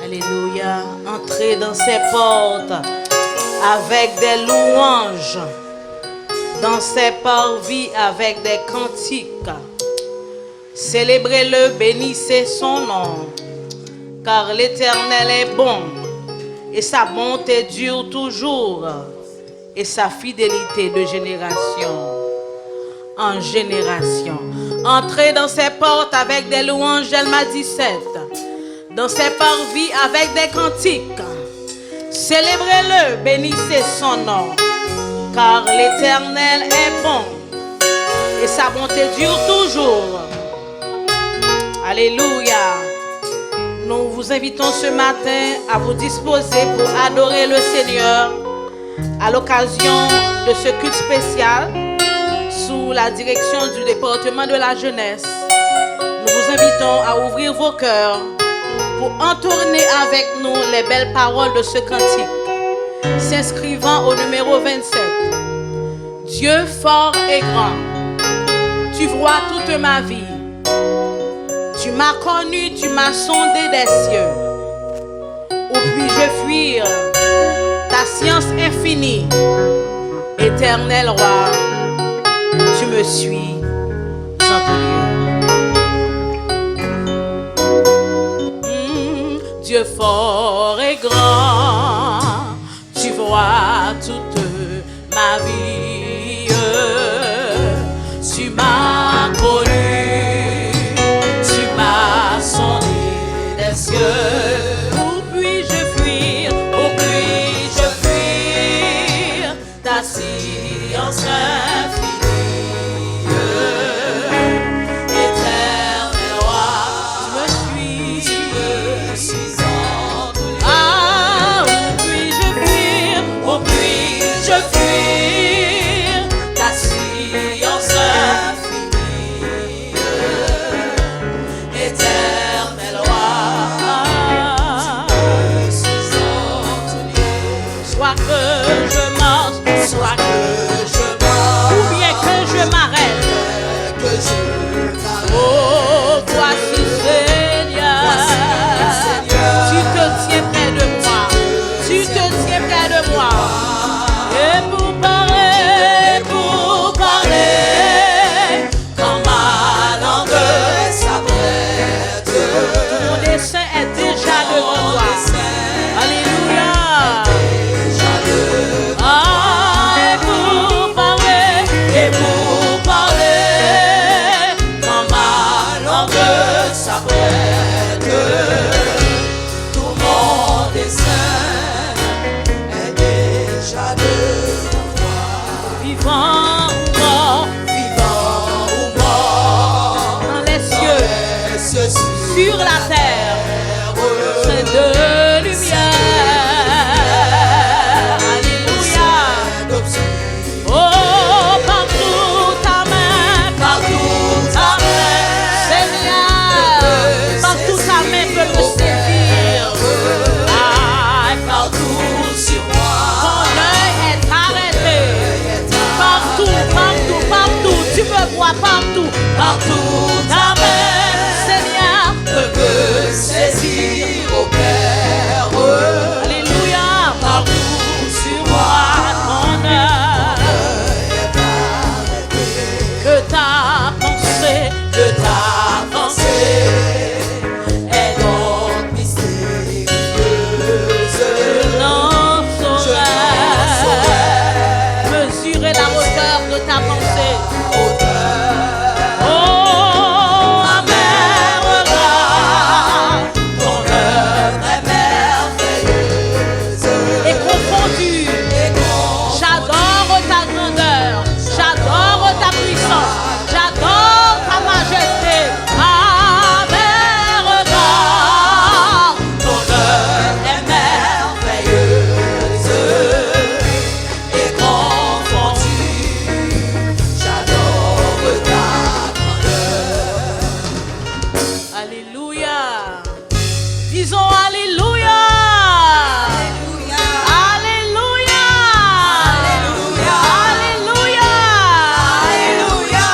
Alléluia. Entrez dans ses portes avec des louanges, dans ses parvis avec des cantiques. Célébrez-le, bénissez son nom, car l'Éternel est bon, et sa bonté dure toujours, et sa fidélité de génération en génération. Entrez dans ses portes avec des louanges, Jelma 17, dans ses parvis avec des cantiques. Célébrez-le, bénissez son nom, car l'Éternel est bon, et sa bonté dure toujours. Alléluia. Nous vous invitons ce matin à vous disposer pour adorer le Seigneur à l'occasion de ce culte spécial sous la direction du département de la jeunesse. Nous vous invitons à ouvrir vos cœurs pour entourner avec nous les belles paroles de ce cantique, s'inscrivant au numéro 27. Dieu fort et grand, tu vois toute ma vie. Tu m'as connu, tu m'as sondé des cieux. Où puis-je fuir ta science infinie? Éternel roi, tu me suis en tout lieu. Dieu fort et grand, tu vois toute ma vie. Tu m'as connu, tu m'as sondé des cieux. Où puis-je fuir, où puis-je fuir ta science infinie? Éternel roi, tu me suis en tout lieu. Ah, où puis-je fuir, où puis-je fuir ta science infinie? Éternel roi, tu me suis en tout lieu. Soit que je marche, soit que je marche, ou bien que je m'arrête, que je m'arrête. Oh, voici Seigneur, tu te tiens près de moi, tu te tiens près de moi. Et pour parler, quand ma langue s'apprête, mon dessein est déjà devant toi. Alléluia. Ah, et pour parler, quand ma langue s'apprête, tout mon dessein est déjà devant toi. Vivant ou mort, dans les cieux, sur la terre, c'est de lumière. Alléluia. Oh, partout ta main, Seigneur, partout ta main peut me sévir. Ah, partout sur moi, ton œil est arrêté. Partout, tu me vois partout. Ta main, Seigneur, ne peut saisir au Père. Alléluia. Partout sur moi, ton œil est arrêté. Que ta pensée est donc mystérieuse. Je n'en saurais mesurer la hauteur de ta pensée. Oh, ma mère regarde, ton œuvre est merveilleuse et confondue. J'adore ta grandeur, j'adore ta puissance, j'adore ta majesté. Ah, mère regarde, ton œuvre est merveilleuse et confondue. J'adore ta grandeur. Alléluia. Disons Alléluia. Alléluia. Alléluia. Alléluia. Alléluia.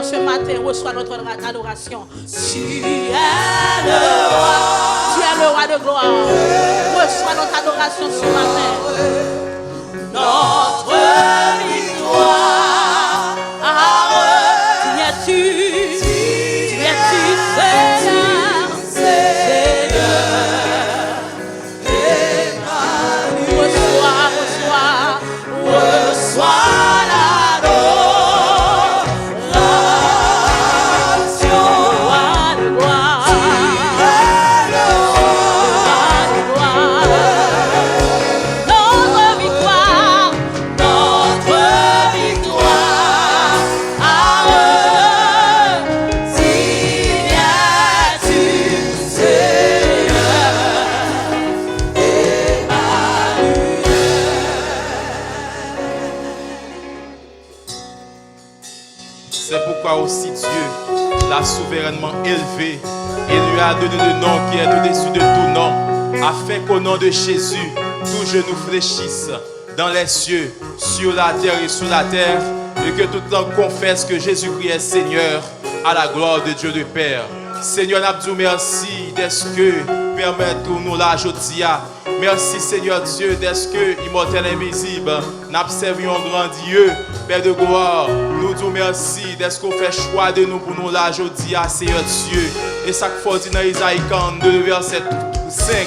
Seigneur, ce matin, reçois notre adoration. Tu es le roi de gloire. Reçois notre adoration ce matin. Notre victoire. Tu es-tu, Seigneur, reçois l'adoration. Roi de gloire. Notre victoire. C'est pourquoi aussi Dieu l'a souverainement élevé et lui a donné le nom qui est au-dessus de tout nom, afin qu'au nom de Jésus, tout genou fléchisse dans les cieux, sur la terre et sous la terre, et que toute langue confesse que Jésus-Christ est Seigneur, à la gloire de Dieu le Père. Seigneur, nous merci d'être que permettez-nous la jodia. Merci Seigneur Dieu d'être que immortel invisible. Nous servi un grand Dieu, Père de gloire. Nous disons merci d'être qu'on fait choix de nous pour nous la jodia, Seigneur Dieu. Et ça faut dire dans Isaïe 42, verset 5,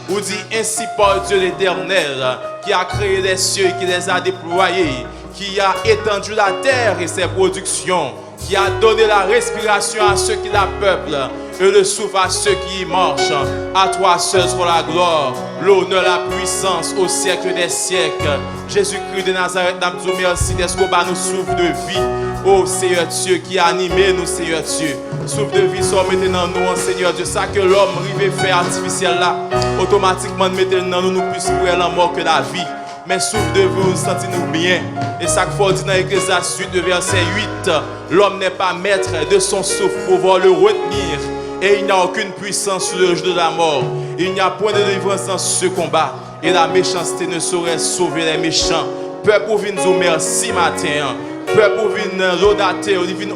où dit ainsi par Dieu l'Éternel, qui a créé les cieux et qui les a déployés, qui a étendu la terre et ses productions, qui a donné la respiration à ceux qui la peuplent et le souffle à ceux qui y marchent. À toi seul soit la gloire, l'honneur, la puissance au siècle des siècles. Jésus-Christ de Nazareth, nous disons merci d'être qu'on nous souffle de vie. Oh Seigneur Dieu, qui a animé nous, Seigneur Dieu. Souffle de vie, soit maintenant nous, Seigneur Dieu. Ça que l'homme arrive à faire artificiel là, automatiquement maintenant nous plus pour la mort que la vie. Mais souffle de vous, sentez-nous bien. Et ça qu'il faut dire dans Ecclésiaste 8, verset 8, l'homme n'est pas maître de son souffle pour pouvoir le retenir. Et il n'y a aucune puissance sur le jour de la mort. Il n'y a point de délivrance dans ce combat. Et la méchanceté ne saurait sauver les méchants. Peuple vient nous merci matin. Peuple vient l'audater, il vient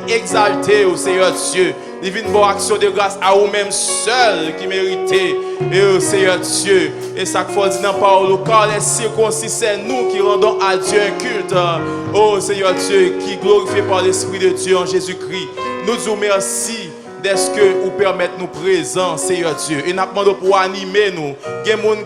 exalter au Seigneur Dieu. Il vient pour action de grâce à vous-même seul qui méritez. Et au Seigneur Dieu. Et ça qu'il faut dire dans la parole, car les circoncis, c'est nous qui rendons à Dieu un culte. Oh Seigneur Dieu, qui glorifié par l'Esprit de Dieu en Jésus-Christ. Nous disons merci d'est-ce que vous permettez nous présents, Seigneur Dieu. Et nous demandons pour animer nous. Il y a des gens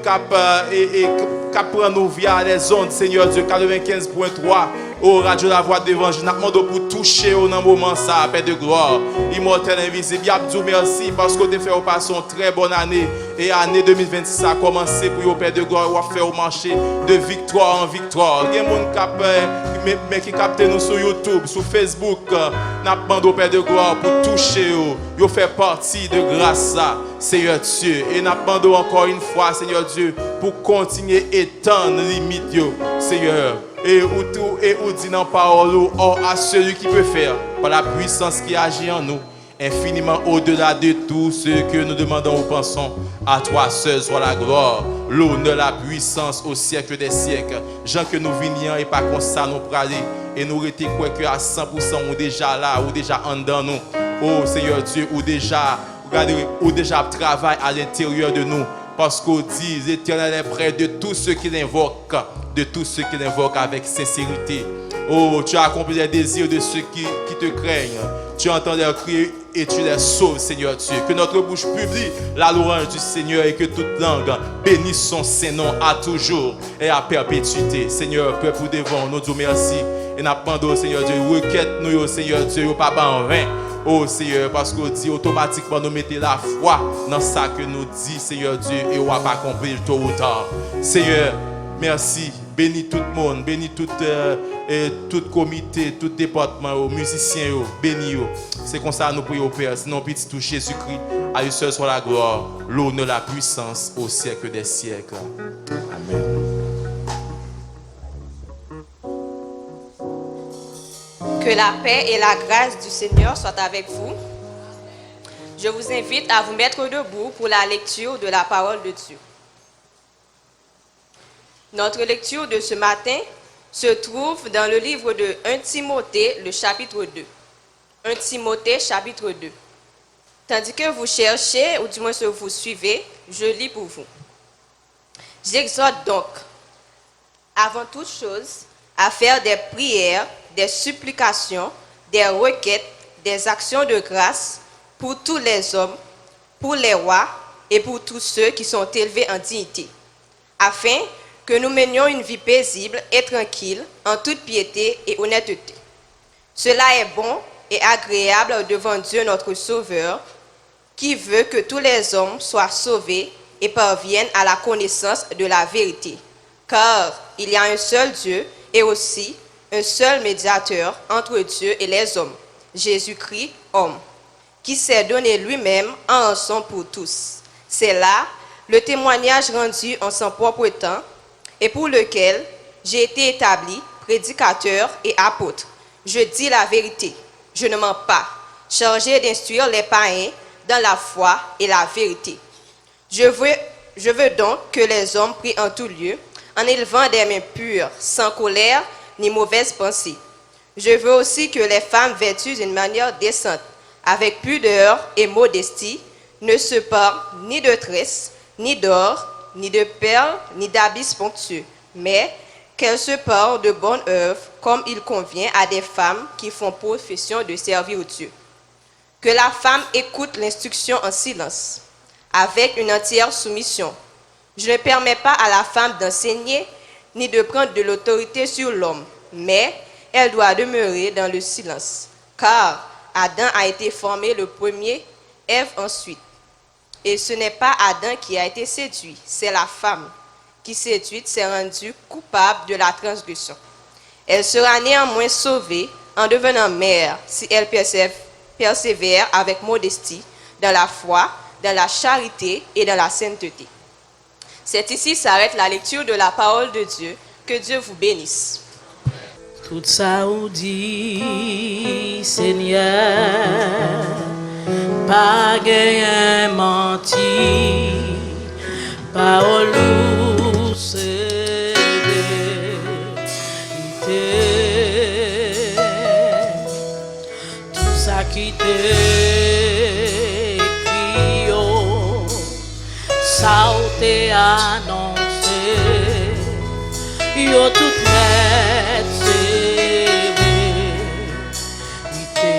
qui prennent nous via les ondes, Seigneur Dieu, 95.3. Oh, Radio La Voix d'Évangile, nous demandons pour toucher au moment ça, Père de gloire, immortel, invisible. Yabdou, merci parce que tu fait passer une très bonne année. Et année 2026 a commencé pour vous, Père de gloire, ou faire marcher de victoire en victoire. Il y a des gens qui captent nous sur YouTube, sur Facebook. Nous demandons, Père de gloire, pour toucher vous faire partie de grâce, Seigneur Dieu. Et nous demandons encore une fois, Seigneur Dieu, pour continuer à étendre les limites, Seigneur. Et où dit dans la parole, or à celui qui peut faire, par la puissance qui agit en nous, infiniment au-delà de tout ce que nous demandons ou pensons, à toi seul soit la gloire, l'honneur, la puissance au siècle des siècles. Gens que nous venions et pas comme ça nous praler, et nous étions quoi que à 100% ou déjà là, ou déjà en dedans nous. Oh Seigneur Dieu, ou déjà travaille à l'intérieur de nous. Parce qu'on dit, l'Éternel est près de tous ceux qui l'invoquent, avec sincérité. Oh, tu as accompli les désirs de ceux qui te craignent. Tu entends leurs cris et tu les sauves, Seigneur Dieu. Que notre bouche publie la louange du Seigneur et que toute langue bénisse son Saint-Nom à toujours et à perpétuité. Seigneur, peuple devant, nous disons merci. Et nous demandons, Seigneur Dieu, requête nous, Seigneur Dieu, au Papa en vain. Oh Seigneur, parce qu'on dit automatiquement nous mettons la foi dans ça que nous dit, Seigneur Dieu, et on va pas accomplir tôt ou tard. Seigneur, merci. Bénis tout le monde, bénis tout comité, tout département, musiciens, bénis. C'est comme ça que nous prions au Père. Sinon, petit tout Jésus-Christ, à lui seul soit la gloire, l'honneur, la puissance au siècle des siècles. Amen. Que la paix et la grâce du Seigneur soient avec vous. Je vous invite à vous mettre debout pour la lecture de la parole de Dieu. Notre lecture de ce matin se trouve dans le livre de 1 Timothée, le chapitre 2. 1 Timothée, chapitre 2. Tandis que vous cherchez, ou du moins que vous suivez, je lis pour vous. J'exhorte donc, avant toute chose, à faire des prières, des supplications, des requêtes, des actions de grâce pour tous les hommes, pour les rois et pour tous ceux qui sont élevés en dignité, afin que nous menions une vie paisible et tranquille en toute piété et honnêteté. Cela est bon et agréable devant Dieu notre Sauveur, qui veut que tous les hommes soient sauvés et parviennent à la connaissance de la vérité. Car il y a un seul Dieu et aussi un seul médiateur entre Dieu et les hommes, Jésus-Christ, homme, qui s'est donné lui-même en rançon pour tous. C'est là le témoignage rendu en son propre temps et pour lequel j'ai été établi prédicateur et apôtre. Je dis la vérité, je ne mens pas, chargé d'instruire les païens dans la foi et la vérité. Je veux donc que les hommes prient en tout lieu, en élevant des mains pures, sans colère ni mauvaise pensée. Je veux aussi que les femmes vêtues d'une manière décente, avec pudeur et modestie, ne se parent ni de tresses, ni d'or, ni de perles, ni d'habits somptueux, mais qu'elles se parent de bonnes œuvres, comme il convient à des femmes qui font profession de servir Dieu. Que la femme écoute l'instruction en silence, avec une entière soumission. Je ne permets pas à la femme d'enseigner, ni de prendre de l'autorité sur l'homme, mais elle doit demeurer dans le silence, car Adam a été formé le premier, Ève ensuite. Et ce n'est pas Adam qui a été séduit, c'est la femme qui, séduite, s'est rendue coupable de la transgression. Elle sera néanmoins sauvée en devenant mère si elle persévère avec modestie dans la foi, dans la charité et dans la sainteté. C'est ici s'arrête la lecture de la parole de Dieu. Que Dieu vous bénisse. Tout ça ou dit, Seigneur, pas gain menti, parole ou c'est vérité. Tout ça qui t'est écrit, oh, ça ou t'est annoncé, yo tout net, c'est vérité.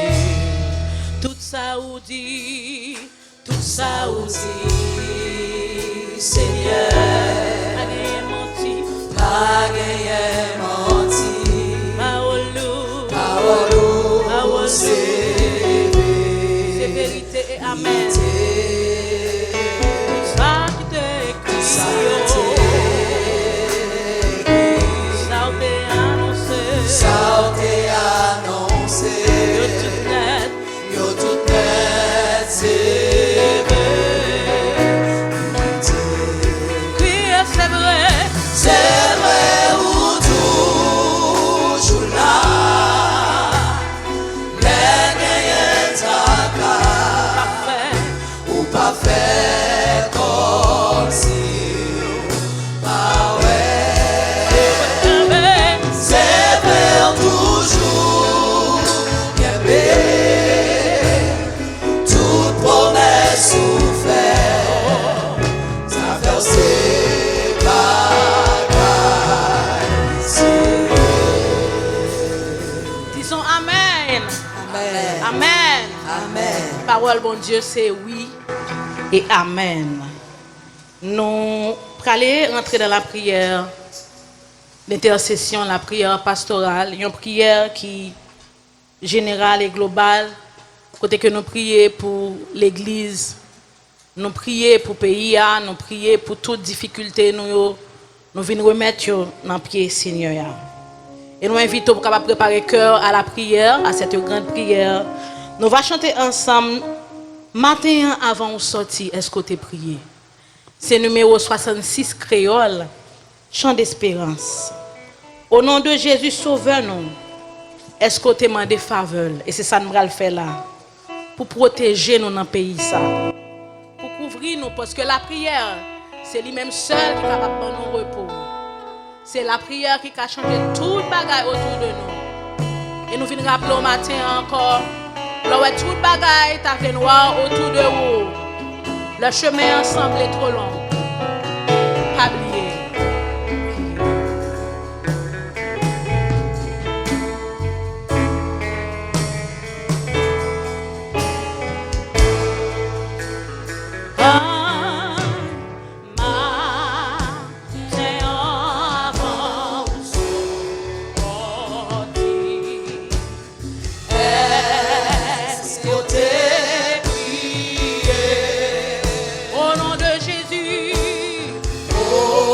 Tout ça ou dit, Seigneur, pas gain menti, parole, c'est vérité et amen. Tout ça qui t'est écrit, ça t'est annoncé, yo tout net, c'est vérité. Crier, c'est vrai ou toujours là, mais gagne ta part, ou pas fait comme si, pas ouais, c'est vrai toujours, bien toute promesse souffert, ça fait c'est bagaille. Disons Amen. Amen. Amen. Amen. Parole bon Dieu, c'est oui et Amen. Nous allons rentrer dans la prière d'intercession, la prière pastorale, une prière qui générale et globale, côté que nous prions pour l'église, nous prions pour le pays, nous prions pour toutes difficultés, nous venons remettre dans le pied Seigneur. Et nous invitons pour préparer le cœur à la prière, à cette grande prière. Nous allons chanter ensemble, matin avant de sortir, est-ce que tu es prié? C'est numéro 66 créole, chant d'espérance. Au nom de Jésus, sauveur-nous. Est-ce que tu as des faveurs? Et c'est ça que nous allons faire là. Pour protéger nous dans le pays. Ça. Pour couvrir nous. Parce que la prière, c'est lui-même seul qui est capable de nous repos. C'est la prière qui a changé tout le bagage autour de nous. Et nous venons rappeler au matin encore, là où tout le bagage t'a fait noir autour de vous. Le chemin ensemble est trop long. Pas oublier. Oh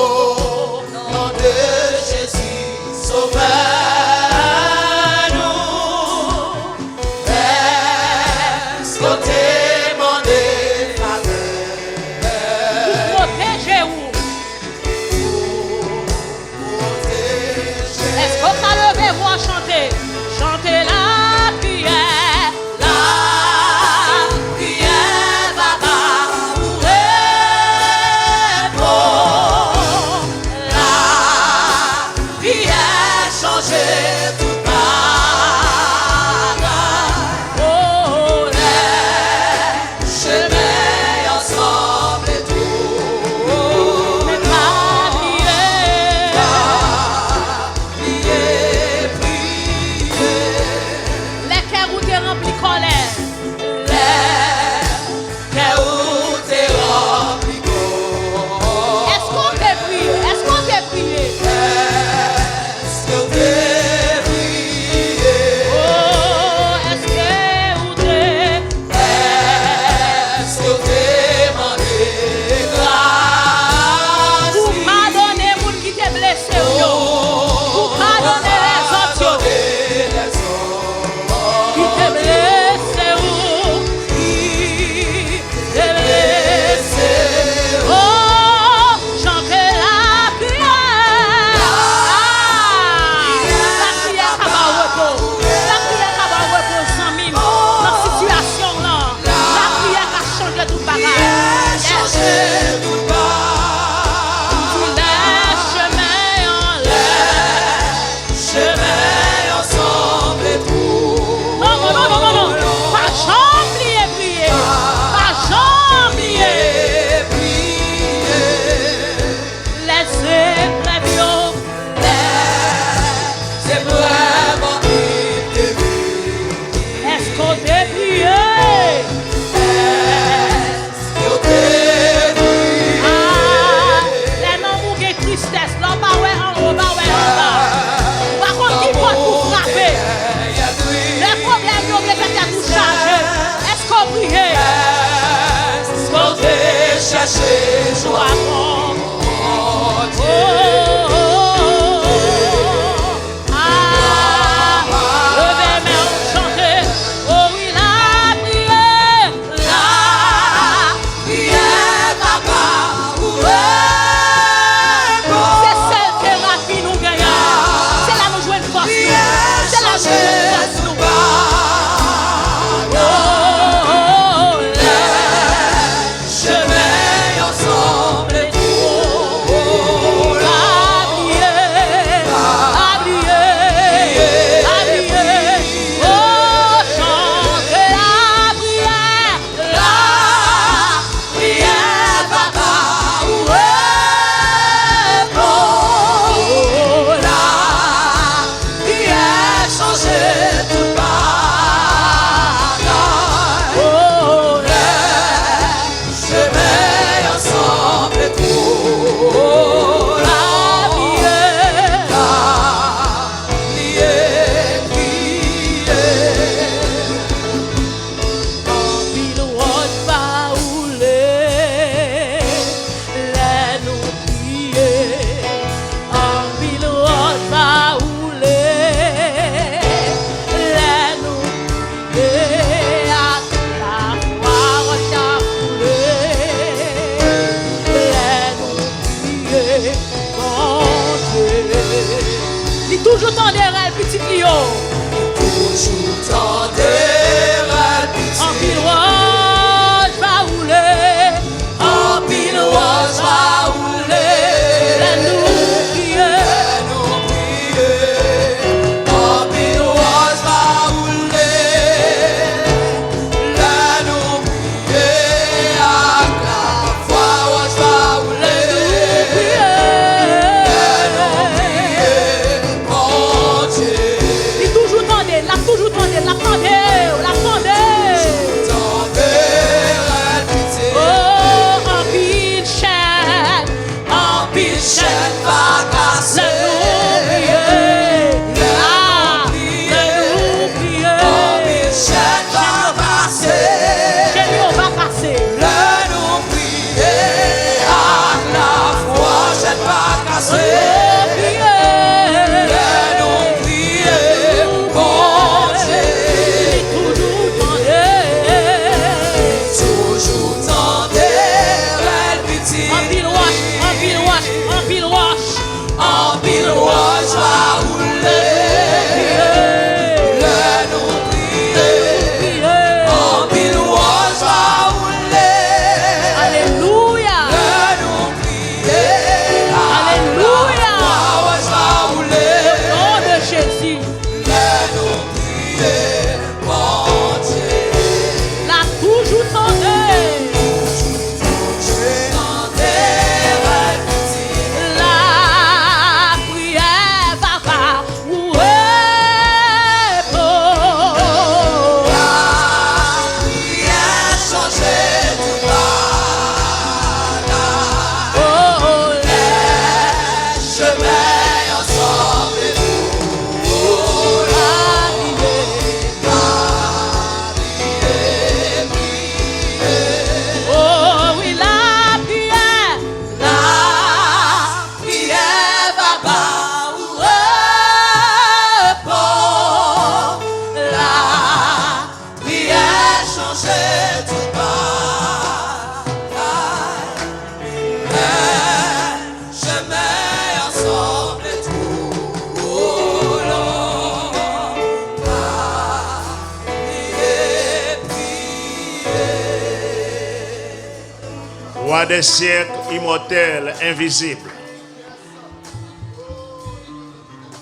Roi des siècles, immortel, invisible.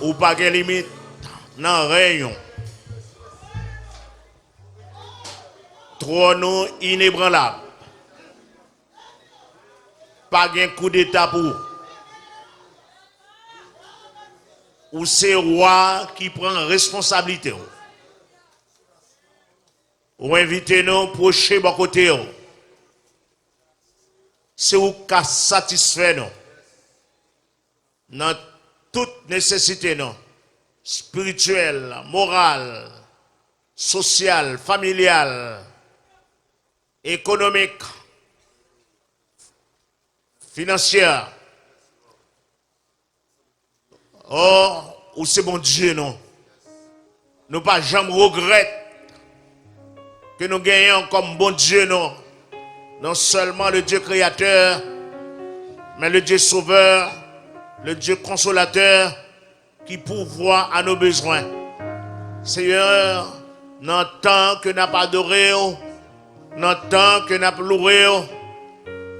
Ou pas de limite dans rayon. Trône inébranlable. Pas de coup d'état pour. Ou c'est roi qui prend responsabilité. Ou invitez nous pour chez bon côté. C'est où qu'à satisfaire nous. Dans toute nécessité nous. Spirituelle, morale, sociale, familiale, économique, financière. Oh, ou c'est bon Dieu, non. Nous pas jamais regretter que nous gagnons comme bon Dieu, non. Non seulement le Dieu créateur, mais le Dieu sauveur, le Dieu consolateur qui pourvoit à nos besoins. Seigneur, dans le temps que nous n'avons pas adoré, dans le temps que nous n'avons pas loué,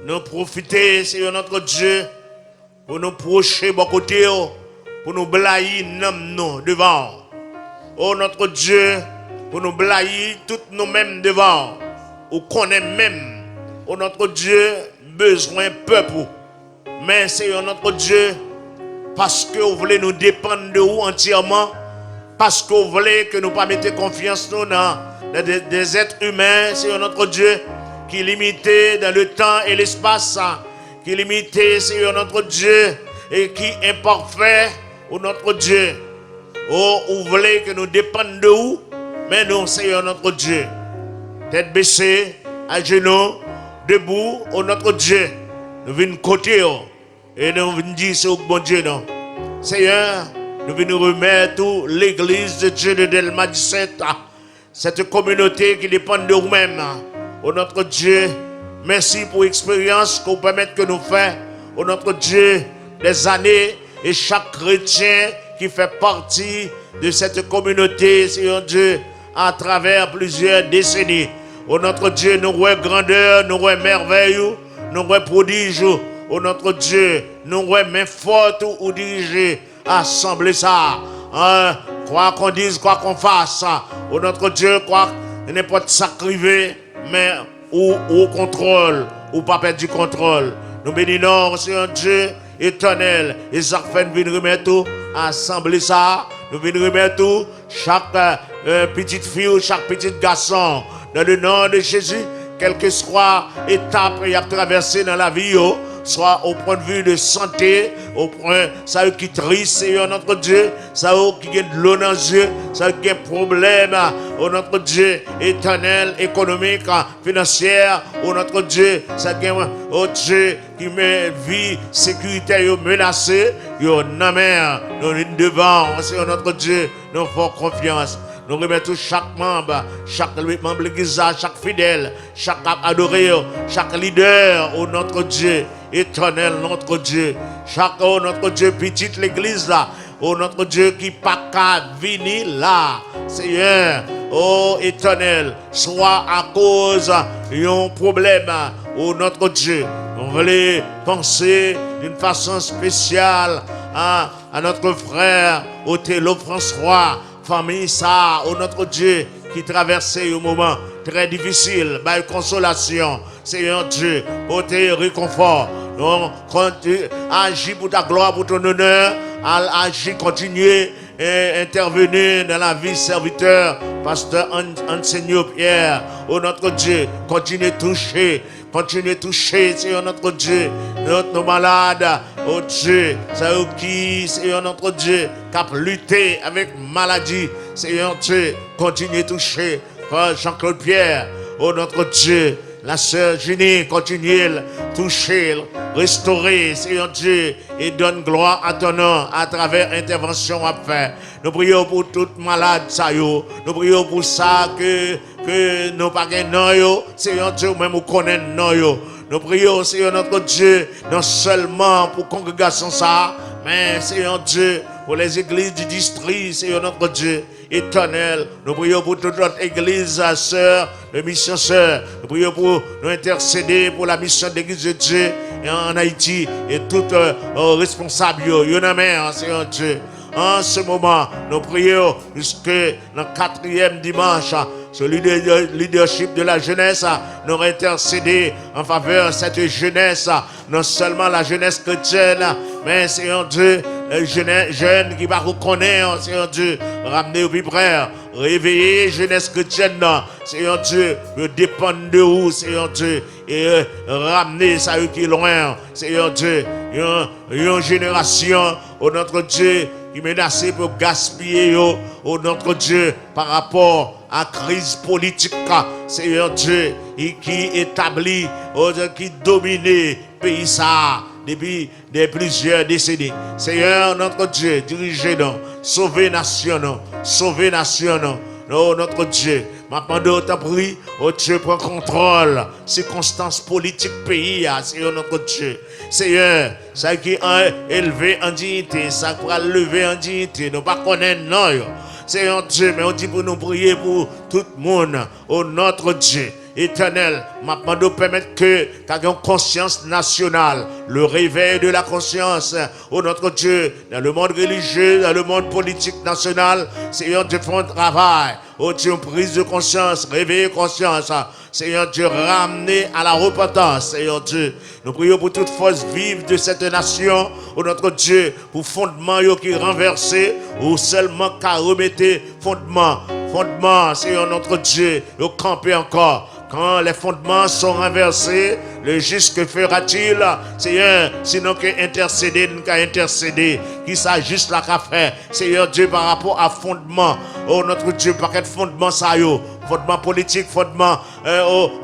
nous profiter, Seigneur notre Dieu, pour nous procher de côté, pour nous blayer nous devant. Oh notre Dieu, pour nous blayer toutes nous-mêmes devant. Ou connaît même, oh notre Dieu, besoin peuple. Mais Seigneur notre Dieu, parce que vous voulez nous dépendre de vous entièrement, parce que vous voulez que nous pas mettre confiance nous dans des êtres humains, Seigneur notre Dieu, qui est limité dans le temps et l'espace, qui est limité, Seigneur notre Dieu, et qui est imparfait, oh notre Dieu. Oh, vous voulez que nous dépendions de vous, mais non, Seigneur notre Dieu. Tête baissée, à genoux, debout, oh notre Dieu. Nous venons côté, et nous venons dire, c'est au bon Dieu, non. Seigneur, nous venons remettre l'église de Dieu de Delma 17, cette communauté qui dépend de vous-même. Oh notre Dieu, merci pour l'expérience que vous permettez que nous fassions. Oh notre Dieu, des années, et chaque chrétien qui fait partie de cette communauté, Seigneur Dieu, à travers plusieurs décennies. Oh notre Dieu, nous voyons grandeur, nous voyons merveille, nous voyons prodige. Oh notre Dieu, nous voyons main forte ou diriger, assembler ça. Quoi qu'on dise, quoi qu'on fasse. Oh notre Dieu, quoi n'importe ça crivé, mais ou au contrôle, ou pas perdre du contrôle. Nous bénissons, Seigneur Dieu, éternel, et ça fait venir remettre tout, assembler ça Nous venons remettre tout, chaque petite fille ou chaque petit garçon, dans le nom de Jésus, quelle que soit l'étape qu'il a traversé dans la vie, soit au point de vue de santé, au point, ça qui triste, Seigneur notre Dieu, ça qui a de l'eau dans les yeux, ça qui a des problèmes, notre Dieu éternel, économique, financier, notre Dieu, ça qui a, Dieu, qui met vie, sécurité menacée, nous devant, Seigneur notre Dieu, nous faisons confiance. Nous remettons chaque membre de l'église, chaque fidèle, chaque adoré, chaque leader, au notre Dieu éternel, notre Dieu. Chaque notre Dieu, petite l'église là, au notre Dieu qui pas qu'à venir là. Seigneur, oh éternel, soit à cause d'un problème, au notre Dieu. On voulait penser d'une façon spéciale à notre frère, Othello François. Famille ça, oh notre Dieu, qui traversait un moment très difficile, par consolation, Seigneur Dieu, pour te réconfort. Donc, agis pour ta gloire, pour ton honneur, agis, continuer et intervenir dans la vie serviteur, pasteur enseignant Pierre, oh notre Dieu, continuez toucher. Continuez de toucher, Seigneur notre Dieu, nos malades, oh Dieu, Seigneur notre Dieu, qui a lutté avec maladie, Seigneur Dieu, continuez de toucher, Jean-Claude Pierre, oh notre Dieu, la sœur Junie, continuez de toucher, restaurer, Seigneur Dieu, et donne gloire à ton nom à travers l'intervention à faire. Nous prions pour toutes malades, nous prions pour ça que nous pas gagnons, Seigneur Dieu, même nous connaissons nous. Nous prions, Seigneur notre Dieu, non seulement pour la congrégation ça, mais Seigneur Dieu, pour les églises du district, Seigneur notre Dieu, éternel. Nous prions pour toute notre église, sœur, de mission sœur. Nous prions pour nous intercéder pour la mission de l'église de Dieu en Haïti et tout responsable, Seigneur Dieu. En ce moment, nous prions jusque dans le 4e dimanche, sur le leadership de la jeunesse, nous intercéder en faveur de cette jeunesse, non seulement la jeunesse chrétienne, mais Seigneur Dieu, les jeunes qui va reconnaître, Seigneur Dieu, ramener au plus près, réveiller jeunesse chrétienne, Seigneur Dieu, me dépendre de vous, Seigneur Dieu, et ramener ça qui est loin, Seigneur Dieu, une génération, au notre Dieu, qui menacé pour gaspiller, au notre Dieu, par rapport à la crise politique, Seigneur Dieu, et qui établit, qui domine le pays ça depuis plusieurs décennies. Seigneur notre Dieu, dirigez-nous, sauvez nation, sauvez nation. Oh notre Dieu, maintenant t'en prie, oh Dieu prend contrôle, circonstances politiques pays, Seigneur notre Dieu. Seigneur, ça qui a élevé en dignité, ça qui a levé en dignité, nous pas connaître non. Seigneur Dieu, mais on dit pour nous prier pour tout le monde, oh notre Dieu. Éternel, maintenant nous permettre que tu aies une conscience nationale, le réveil de la conscience, oh notre Dieu, dans le monde religieux, dans le monde politique national, Seigneur Dieu, font un travail, oh Dieu, une prise de conscience, réveiller conscience, Seigneur Dieu, ramener à la repentance, Seigneur Dieu. Nous prions pour toute force vive de cette nation, oh notre Dieu, pour fondement qui est renversé, ou seulement qu'à remettre fondement, Seigneur notre Dieu, au camper encore. Quand les fondements sont renversés, le juste que fera-t-il? Seigneur, sinon qu'intercéder, qui s'agisse là qu'à faire. Seigneur Dieu, par rapport à fondement, oh notre Dieu, par quel fondement ça y est? Fondement politique, fondement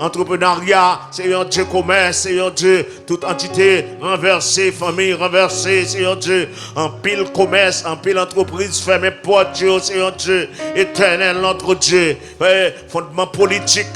entrepreneuriat, Seigneur Dieu, commerce, Seigneur Dieu, toute entité renversée, famille renversée, Seigneur Dieu, en pile commerce, en pile entreprise, fermée porte, Seigneur Dieu, éternel notre Dieu, fondement politique,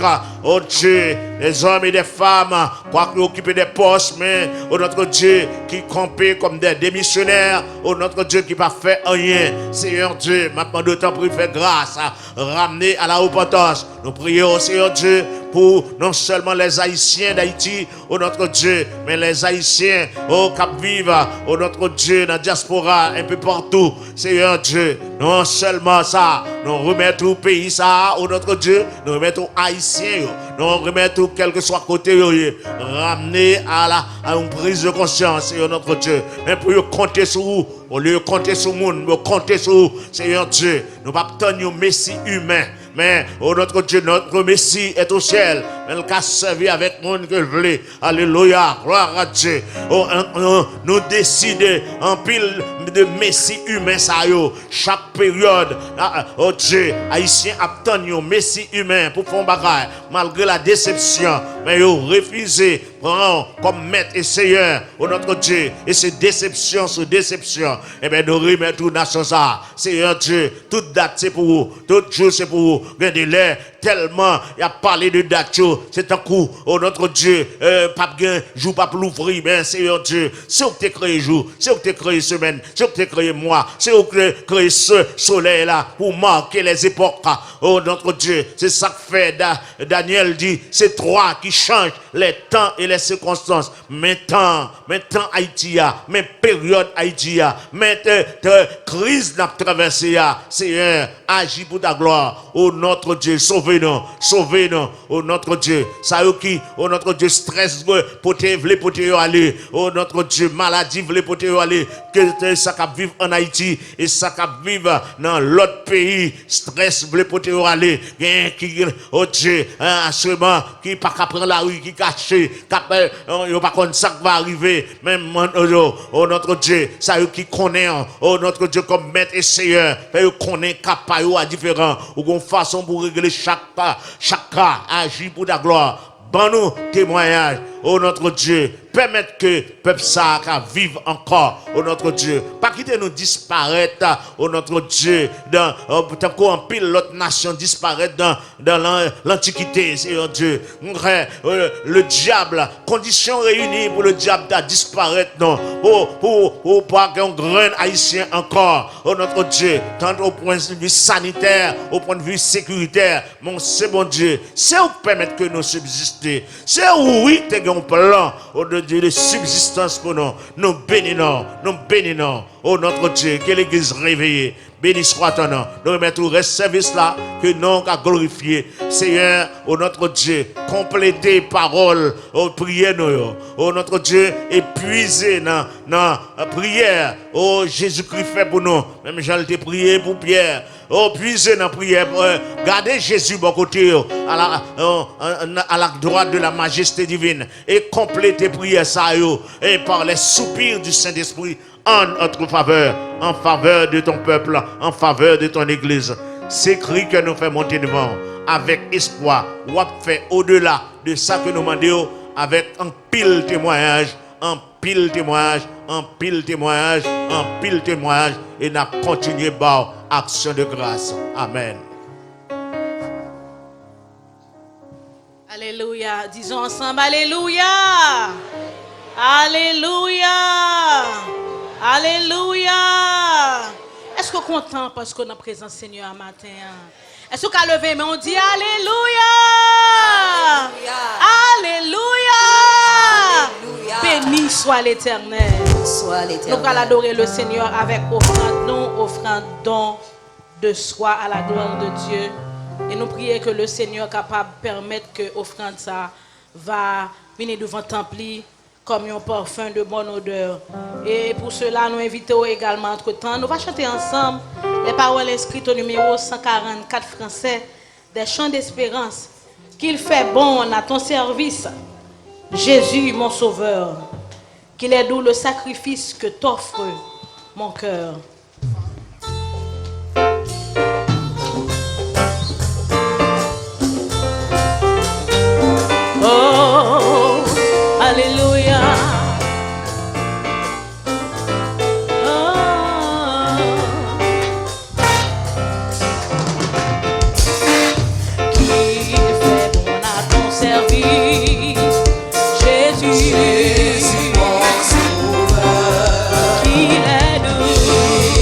oh Dieu, les hommes et des femmes, quoi qu'ils occupent des postes, mais oh notre Dieu, qui campent comme des démissionnaires, oh notre Dieu, qui n'a pas fait rien, Seigneur Dieu, maintenant de temps pour faire grâce, ramener à la repentance. Nous prions, Seigneur Dieu, pour non seulement les Haïtiens d'Haïti, oh notre Dieu, mais les Haïtiens, oh Cap Vive, oh notre Dieu, dans la diaspora, un peu partout, Seigneur Dieu, non seulement ça, nous remettons au pays ça, oh notre Dieu, nous remettons aux Haïtiens, nous remettons quel que soit côté, ramener à une prise de conscience, Seigneur notre Dieu, mais pour compter sur vous, Au lieu de compter sur le monde, nous compter sur Seigneur Dieu. Nous ne pas attendre un Messie humain. Mais, oh notre Dieu, notre Messie est au ciel. Elle a servi avec le monde que je voulais. Alléluia, gloire à Dieu. Oh, nous décidons en pile de Messie humain, ça yo. Chaque période, oh Dieu, Haïtien attend un Messie humain pour faire bagaille. Malgré la déception, mais ils ont refusé prendre comme maître et seigneur, oh notre Dieu. Et c'est déception sur déception. Et bien, nous remettons toute nation ça. Seigneur Dieu, toute date c'est pour vous, tout jour c'est pour vous. Regardez-les, tellement il a parlé de date, c'est un coup, oh notre Dieu, pas bien, joue pas pour l'ouvrir, mais Seigneur Dieu, c'est où que tu créé jour, c'est où que tu créé semaine, c'est où que tu créé mois, c'est où que tu créé ce soleil là pour marquer les époques. Oh notre Dieu, c'est ça que fait Daniel dit, c'est toi qui changent les temps et les circonstances. Maintenant Haïti mais période Haïti mais crise n'a traversé Seigneur, agis pour ta gloire. Oh notre Dieu, sauvez-nous, oh notre Dieu. Ça y qui, oh notre Dieu, stress pour te aller. Oh notre Dieu, maladie pour te aller. Que ça cap vivre en Haïti et ça cap vivre dans l'autre pays. Stress pour te aller. Oh Dieu, assurément qui pas qu'à prendre la rue, qui caché, yo pas comme ça va arriver. Même oh notre Dieu, ça y qui connaît, oh notre Dieu comme maître et seigneur, yo connaît capable à différent ou une façon pour régler chaque cas, agir pour ta gloire. Bon nous témoignage, oh notre Dieu, permettre que peuple ça vive encore, oh notre Dieu. Pas quitter nous disparaître, oh notre Dieu, dans tant qu'on pile l'autre nation disparaître dans l'antiquité, Seigneur Dieu. Le diable, conditions réunies pour le diable de disparaître, non. Pour pas qu'un grand haïtien encore, oh notre Dieu, tant au point de vue sanitaire, au point de vue sécuritaire, mon c'est bon Dieu, c'est où permettre que nous subsistions. C'est où oui, tu as un plan de Dieu de subsistance pour nous. Nous bénissons. Oh notre Dieu, que l'église réveillée. Béni soit ton nom. Nous remettons tout reste service là que nous avons glorifié. Seigneur, oh notre Dieu, complétez parole, oh prière nous. Oh notre Dieu, épuisez dans la prière. Oh Jésus-Christ fait pour nous. Même Jean t'ai prié pour Pierre. Oh, puisez dans la prière. Gardez Jésus bon côté à la droite de la majesté divine. Et complétez prière ça et par les soupirs du Saint-Esprit en notre faveur, en faveur de ton peuple, en faveur de ton église. C'est cri que nous faisons monter devant avec espoir. Ou fait au-delà de ça que nous demandons avec un pile témoignage, et n'a continué par action de grâce. Amen. Alléluia. Disons ensemble, Alléluia. Alléluia. Alléluia. Est-ce que vous êtes content parce qu'on a présent Seigneur un matin? Est-ce que vous avez levé mais on dit Alléluia. Alléluia. Béni soit l'Éternel. Nous allons adorer le Seigneur avec offrande don de soi à la gloire de Dieu. Et nous prions que le Seigneur est capable de permettre que l'offrande ça va venir devant le temple comme un parfum de bonne odeur. Et pour cela, nous invitons également entre-temps. Nous allons chanter ensemble les paroles inscrites au numéro 144 français des chants d'espérance. Qu'il fait bon à ton service, Jésus mon sauveur. Qu'il est doux le sacrifice que t'offre mon cœur. Oh, alléluia. Oh. Qui fait bon à ton service, Jésus, mon sauveur. Qu'il est doux.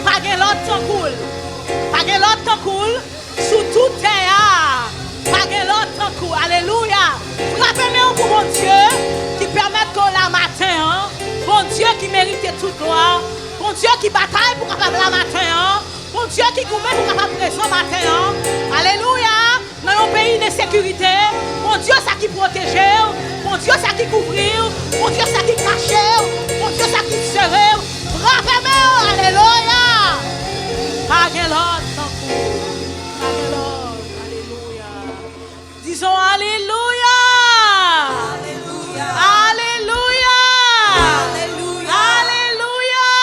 pas de l'autre temps cool. Pas de l'autre temps cool. Sous tout terre. Pas de l'autre temps cool. Alléluia. Frappez-moi pour mon Dieu qui permet que la matin, hein, bon Dieu qui mérite toute gloire, bon Dieu qui bataille pour capable la matin, hein, bon Dieu qui gouverne pour capable présent matin, hein. Alléluia. Dans un pays de sécurité, bon Dieu ça qui protège, bon Dieu ça qui couvre, bon Dieu ça qui cache, bon Dieu ça qui serre. Frappez-moi, alléluia. Pas de l'autre temps cool. Pas de l'autre. Alléluia. Disons alléluia. Alléluia. Alléluia.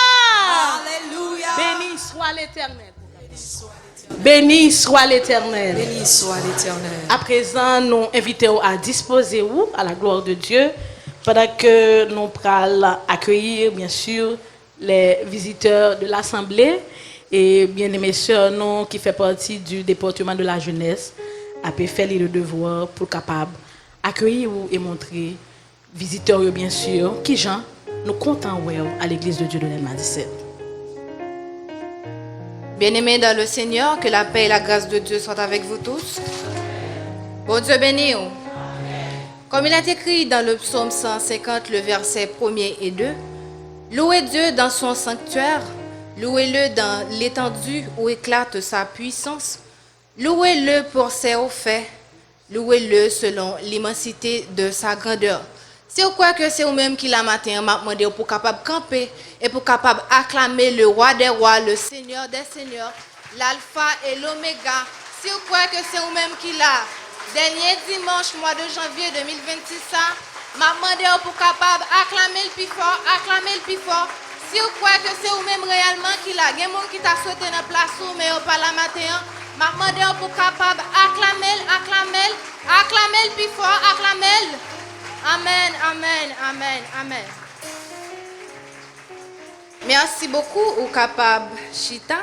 Béni soit l'Éternel. Béni soit l'Éternel. Béni soit l'Éternel. À présent, nous invitons à disposer où à la gloire de Dieu pendant que nous allons accueillir bien sûr les visiteurs de l'Assemblée et bien aimés sœurs nous qui fait partie du département de la jeunesse à faire le devoir pour capable accueillir et montrer visiteurs bien sûr qui gens nous comptons à l'église de Dieu de Delma 17. Bien-aimés dans le Seigneur, que la paix et la grâce de Dieu soient avec vous tous. Bon Dieu béni. Comme il est écrit dans le psaume 150, le verset 1er et 2, louez Dieu dans son sanctuaire, louez-le dans l'étendue où éclate sa puissance, louez-le pour ses hauts faits, louez-le selon l'immensité de sa grandeur. Si vous croyez que c'est vous-même qui l'a matin, m'a demandé pour capable camper et pour capable acclamer le roi des rois, le Seigneur des seigneurs, l'alpha et l'oméga. Si vous croyez que c'est vous-même qui l'a, dernier dimanche, mois de janvier 2026, m'a demandé pour capable acclamer le plus fort, acclamer le plus fort. Si vous croyez que c'est vous-même réellement qui l'a, il y a des gens qui t'a souhaité dans la place mais pas la matin, m'a demandé pour capable acclamer, acclamer, acclamer le plus fort, acclamer. Amen, amen, amen, amen. Merci beaucoup au capable Chita.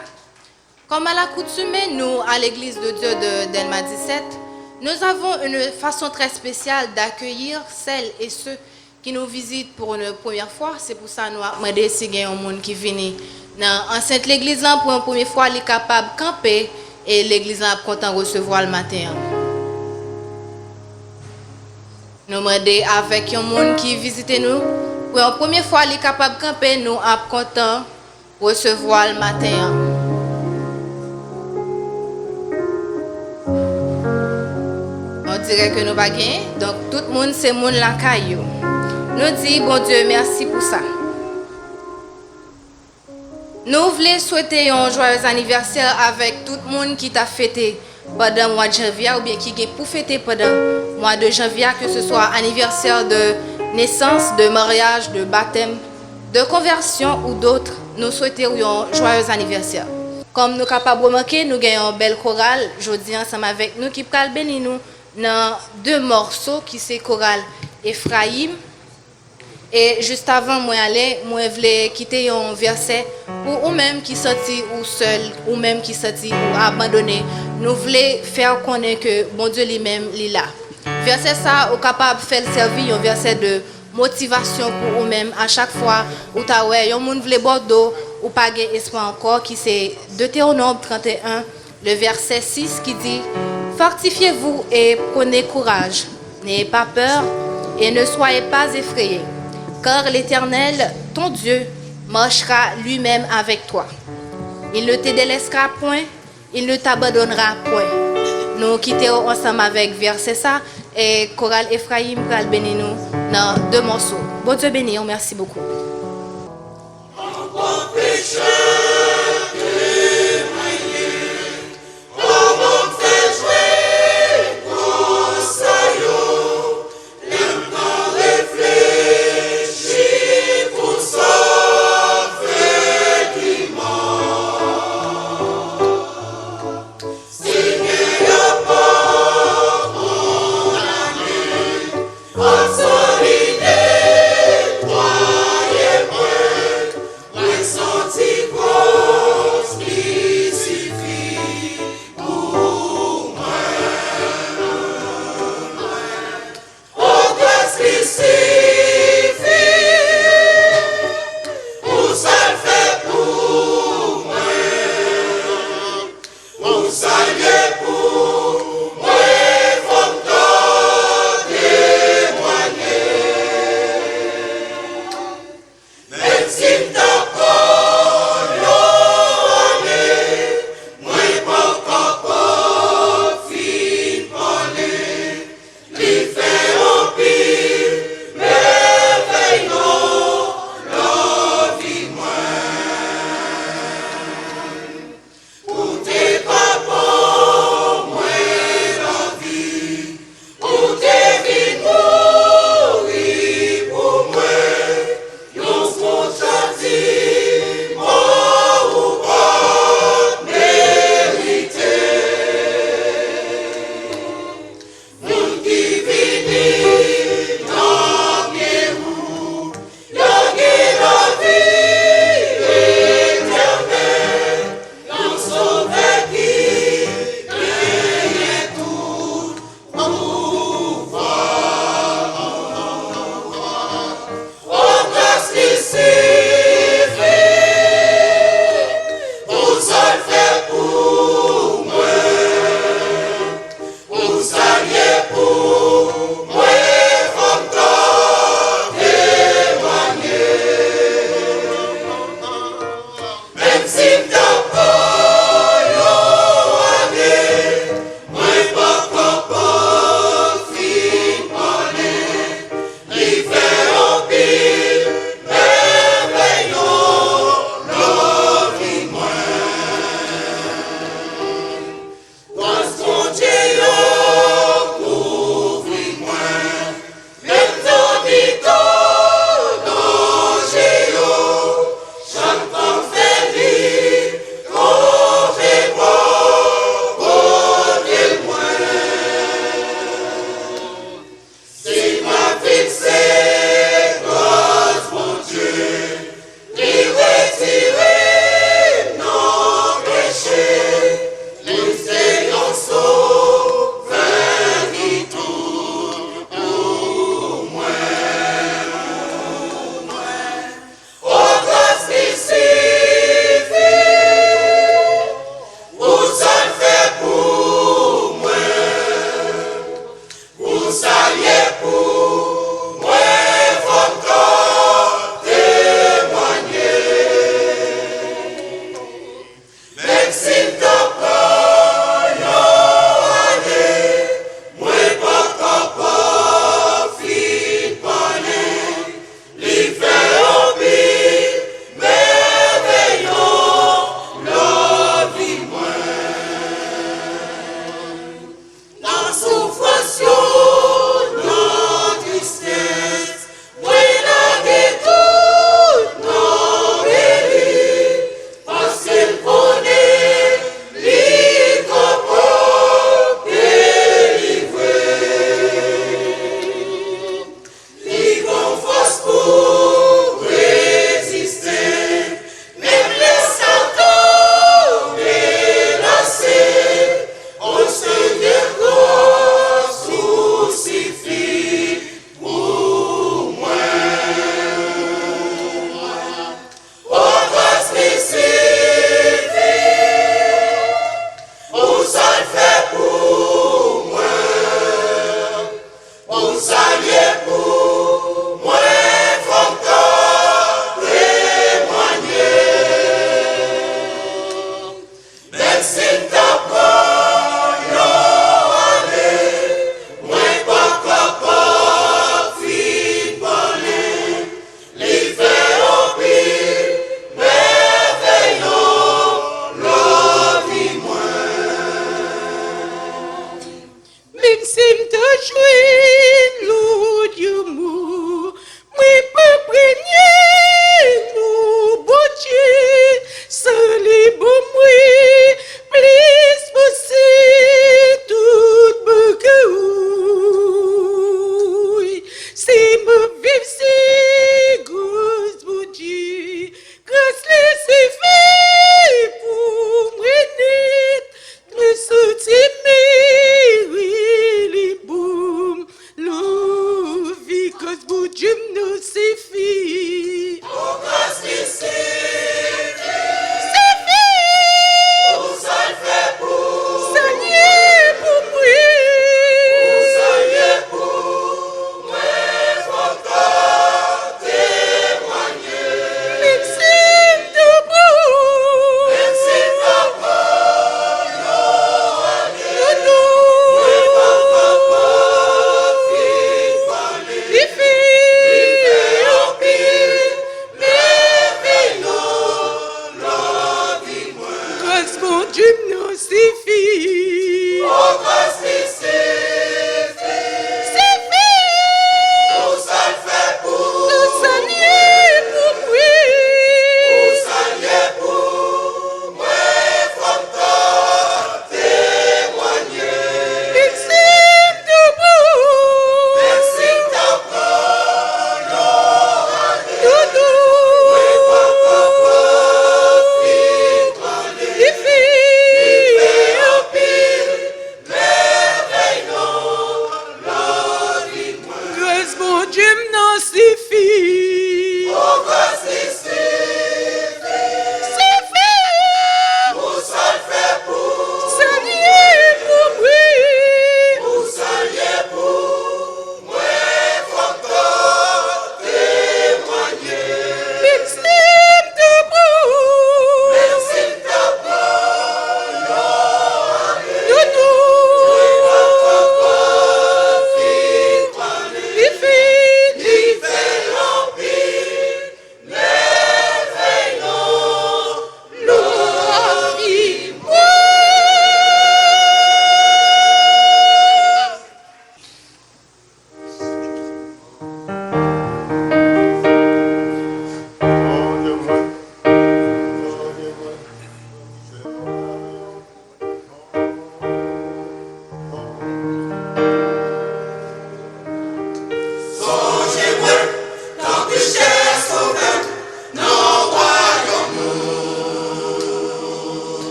Comme à l'accoutumée, nous, à l'église de Dieu de Delma 17, nous avons une façon très spéciale d'accueillir celles et ceux qui nous visitent pour une première fois. C'est pour ça que nous avons demandé si il y a un monde qui vient dans l'enceinte de l'église pour une première fois, il est capable de camper et l'église est content de recevoir le matin. Nous demandons avec un monde qui visite nous, pour la première fois, il est capable de camper, nous sommes contents de recevoir le matin. On dirait que nous pas gagné, donc tout le monde, c'est monde la caillou. Nous disons, bon Dieu, merci pour ça. Nous voulons souhaiter un joyeux anniversaire avec tout le monde qui t'a fêté pendant le mois de janvier ou bien qui est pour fêter pendant le mois de janvier, que ce soit anniversaire de naissance, de mariage, de baptême, de conversion ou d'autres. Nous souhaitons un joyeux anniversaire. Comme nous sommes capables de remarquer, nous avons une belle chorale, jeudi ensemble avec nous, qui peut bénir nous dans deux morceaux qui sont chorale Ephraim. Et juste avant moi voulais quitter un verset pour vous-même qui sorti ou seul, ou même qui sorti ou abandonné. Nous voulons faire connaître que bon Dieu lui-même est là. Verset ça, est capable de faire servir un verset de motivation pour vous-même à chaque fois où tu as un monde voulait bordeaux ou pas espoir encore, qui c'est Deutéronome 31, le verset 6 qui dit: fortifiez-vous et prenez courage, n'ayez pas peur et ne soyez pas effrayés. Car l'Éternel, ton Dieu, marchera lui-même avec toi. Il ne te délaissera point, il ne t'abandonnera point. Nous quittons ensemble avec verset ça et chorale Ephraim va bénir nous dans deux morceaux. Bon Dieu béni, merci beaucoup. Consolidé, toi et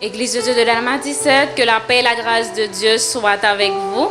Église de Dieu de Dalma 17, que la paix et la grâce de Dieu soient avec vous.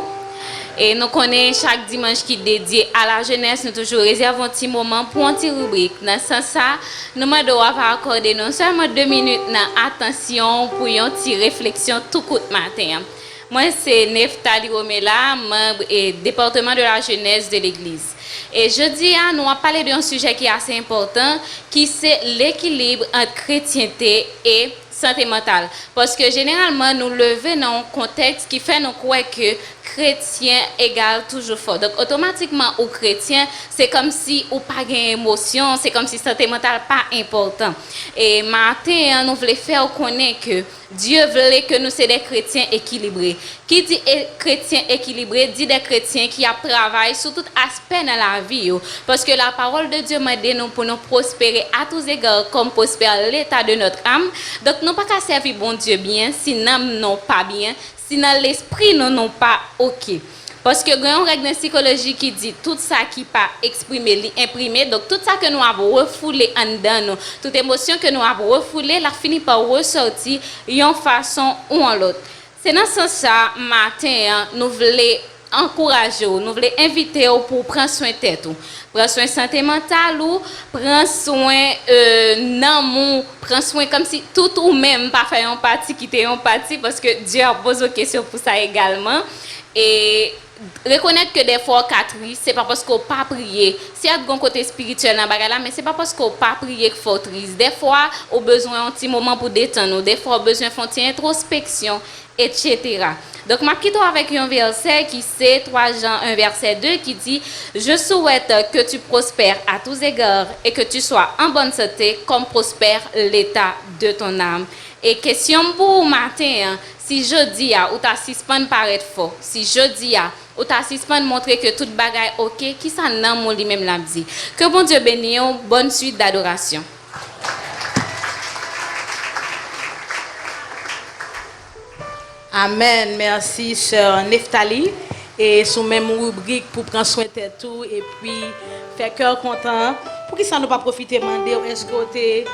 Et nous connaissons chaque dimanche qui est dédié à la jeunesse, nous toujours réservons un petit moment pour une petite rubrique. Dans ce sens, nous devons accorder non seulement 2 minutes d'attention pour une petite réflexion tout coup de matin. Moi, c'est Neftali Romela, membre et département de la jeunesse de l'Église. Et jeudi, nous allons parler d'un sujet qui est assez important, qui c'est l'équilibre entre chrétienté et santé mentale. Parce que généralement, nous levons dans un contexte qui fait nous croire que chrétien égale toujours fort. Donc, automatiquement, au chrétien, c'est comme si ou pas d'émotion, c'est comme si santé mentale pas important. Et matin, nous voulons faire connaître que Dieu voulait que nous soyons des chrétiens équilibrés. Qui dit chrétien équilibré, dit des chrétiens qui travaillent sur tout aspect dans la vie. Parce que la parole de Dieu m'a dit nous pour nous prospérer à tous égards comme prospère l'état de notre âme. Donc, nous pas qu'à servir bon Dieu bien, si l'âme non pas bien, si dans l'esprit nous non pas OK. Parce que il y a une règle de psychologie qui dit tout ça qui pas exprimé, imprimé, donc tout ça que nous avons refoulé en dedans nous, toute émotion que nous avons refoulé, la finit par ressortir d'une façon ou en l'autre. C'est dans ce sens matin, nous voulons encourager, nous voulons inviter pour prendre soin de tête, prendre soin de santé mentale ou prendre soin d'amour, prendre soin comme si tout ou même pas faire un parti, quitter un parti parce que Dieu a posé des questions pour ça également. Et reconnaître que des fois Catherine, c'est pas parce qu'on pas prier. Si y a un côté spirituel dans bagala, mais c'est pas parce qu'on pas prier qu'il faut triste. Des fois, on a besoin un petit moment pour détendre, des fois on a besoin de faire une introspection, etc. Donc, je quitte avec un verset qui c'est 3 Jean 1 verset 2 qui dit « Je souhaite que tu prospères à tous égards et que tu sois en bonne santé comme prospère l'état de ton âme. » Et question pour matin, si je dis ou ta suspend paraître fort, si je dis ou ta suspend montrer que toute bagaille OK, qui ça nan mon lui-même l'a dit. Que bon Dieu bénisse, bonne suite d'adoration. Amen. Merci, sœur Neftali. Et sous même rubrique pour prendre soin de tout et puis faire cœur content. Pour qui ça ne pas profiter, demander est-ce que tu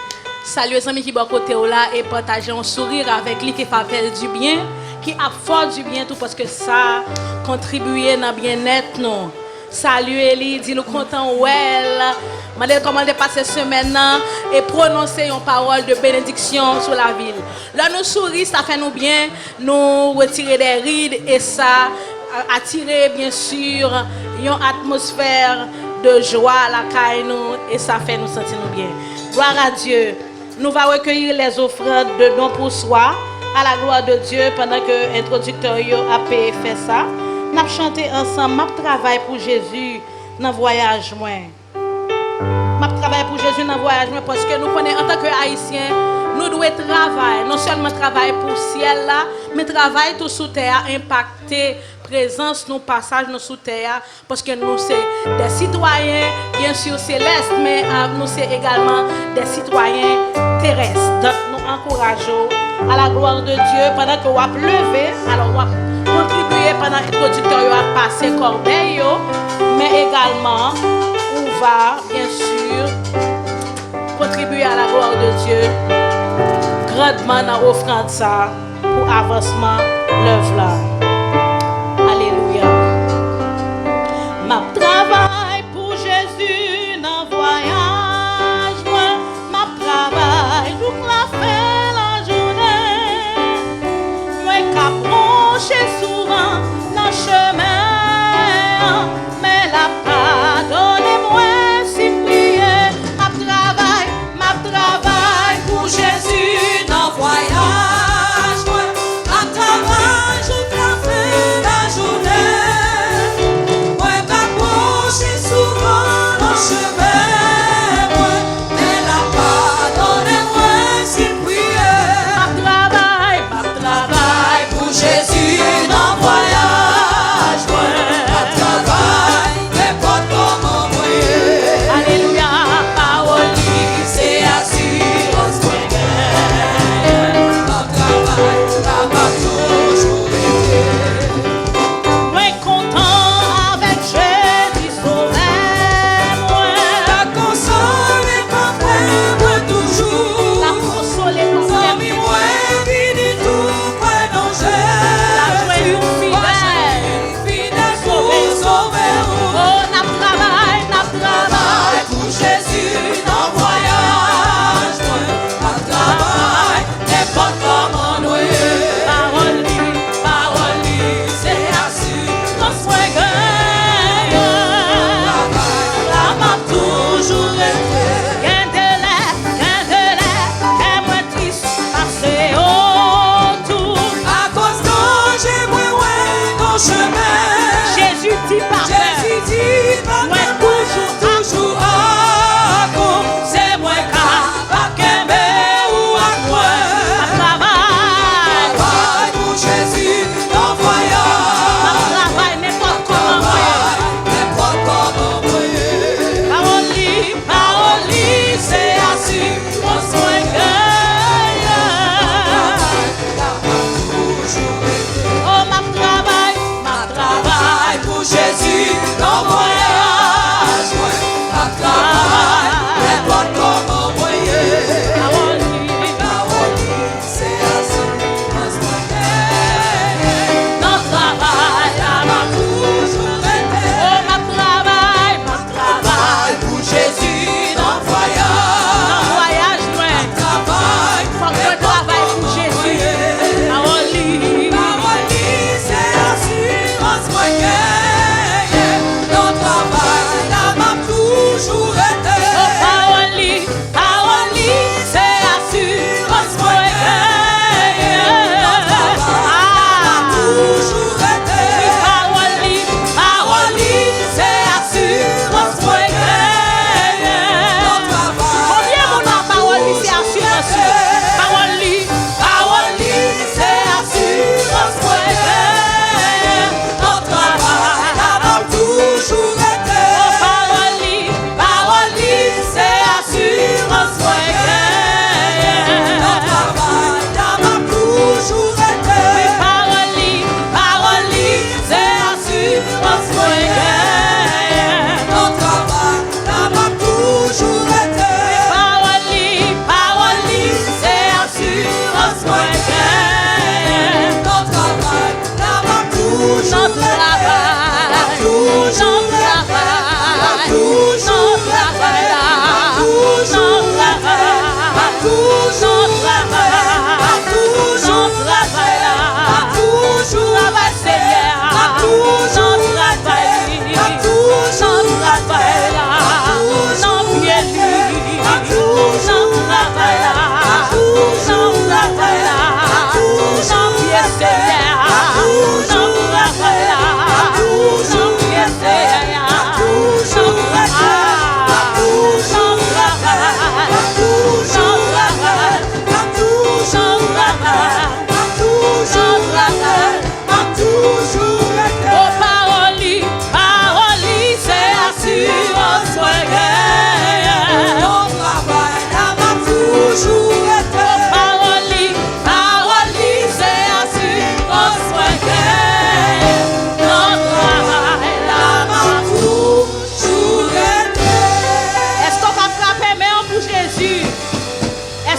saluer les amis qui sont à côté là et partager un sourire avec lui qui fait du bien, qui a fort du bien tout parce que ça contribue dans le bien-être nous. Saluer lui, dis nous content well. Mandez comment de passer semaine et prononcer une parole de bénédiction sur la ville. Là nous sourire, ça fait nous bien, nous retirer des rides et ça attirer bien sûr une atmosphère de joie à la caille nous et ça fait nous sentir nous bien. Gloire à Dieu. Nous allons recueillir les offrandes de dons pour soi à la gloire de Dieu pendant que l'introducteur a fait ça. Nous avons chanté ensemble. Je travaille pour Jésus dans le voyage. Je travaille pour Jésus dans le voyage parce que nous connaissons en tant qu'Haïtiens, nous devons travailler. Non seulement travailler pour le ciel là, mais travailler tout sous terre, impacter présence, nos passages, nos sous terre, parce que nous sommes des citoyens, bien sûr célestes, mais nous sommes également des citoyens terrestres. Donc nous encourageons à la gloire de Dieu pendant que vous avez levé, alors vous avez contribué pendant que l'introducteur a passé corbeille, mais également on va bien sûr contribuer à la gloire de Dieu grandement dans l'offrande ça pour avancement l'œuvre là. Alléluia. Ma travail pour Jésus dans le voyage, ma travail toute la fin la journée, moi qu'à brancher souvent dans le chemin, mais la pardonne-moi si prier, ma travail pour Jésus dans le voyage, ma travail je travaille.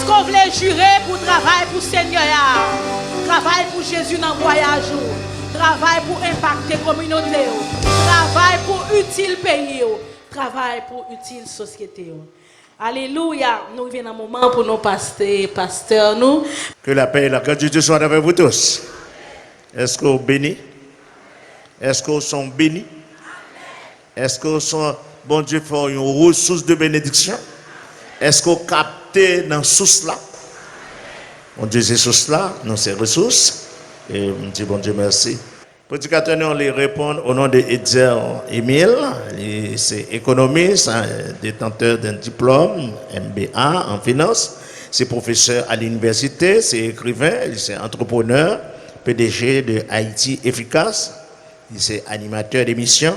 qu'on voulait jurer pour travail pour Seigneur? Travail pour Jésus dans le voyage. Travail pour impacter la communauté. Travail pour utile pays. Travail pour utile société. Alléluia. Nous venons dans un moment pour nos pasteurs. Nous. Que la paix et la grâce de Dieu soient avec vous tous. Est-ce que vous bénis? Est-ce que vous sont bénis? Est-ce que vous sont, bon Dieu, pour une ressource de bénédiction? Est-ce que vous captez dans source là? Bon Dieu, c'est source là, dans ces ressources. Et on dit, bon Dieu, merci. Prédicateur, on les répond au nom de Edzer Emile. C'est économiste, détenteur d'un diplôme MBA en finance. C'est professeur à l'université, c'est écrivain, c'est entrepreneur, PDG de Haïti Efficace. C'est animateur d'émission.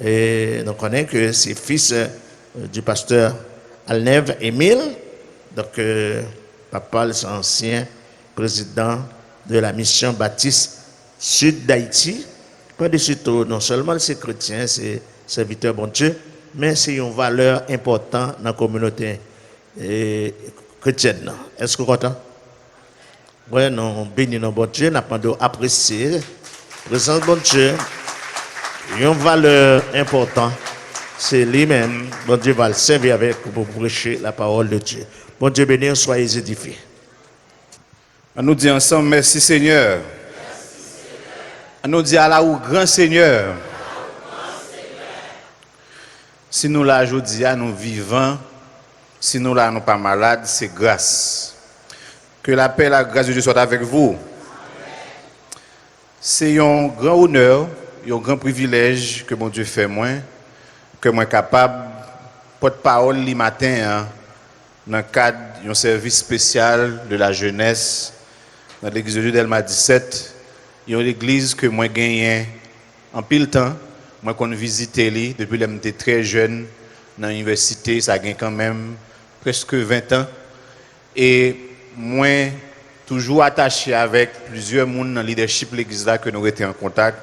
Et donc on connaît que c'est fils du pasteur Alnève Emile. Donc papa, c'est ancien président de la mission baptiste sud d'Haïti. Par-dessus tout, non seulement c'est chrétien, c'est serviteur bon Dieu, mais c'est une valeur importante dans la communauté chrétienne. Est-ce que vous êtes content? Oui, nous bénissons bon Dieu, nous avons apprécié la présence de bon Dieu. Une valeur importante, c'est lui-même, bon Dieu va le servir avec pour prêcher la parole de Dieu. Bon Dieu béni, soyez édifiés. On nous dit ensemble, merci Seigneur. On nous dit à la ou grand Seigneur. Si nous là aujourd'hui, nous vivons, si nous là nous pas malades, c'est grâce. Que la paix et la grâce de Dieu soient avec vous. C'est un grand honneur, un grand privilège que mon Dieu fait moi, que moi capable porte-parole le matin dans le cadre d'un service spécial de la jeunesse dans l'église de Dieu Delma 17. Il y a une église que moi gagné en pile temps, moi qu'on visité depuis que j'étais très jeune dans l'université, ça gagne quand même presque 20 ans et moi toujours attaché avec plusieurs monde dans le leadership de l'église là que nous étions en contact.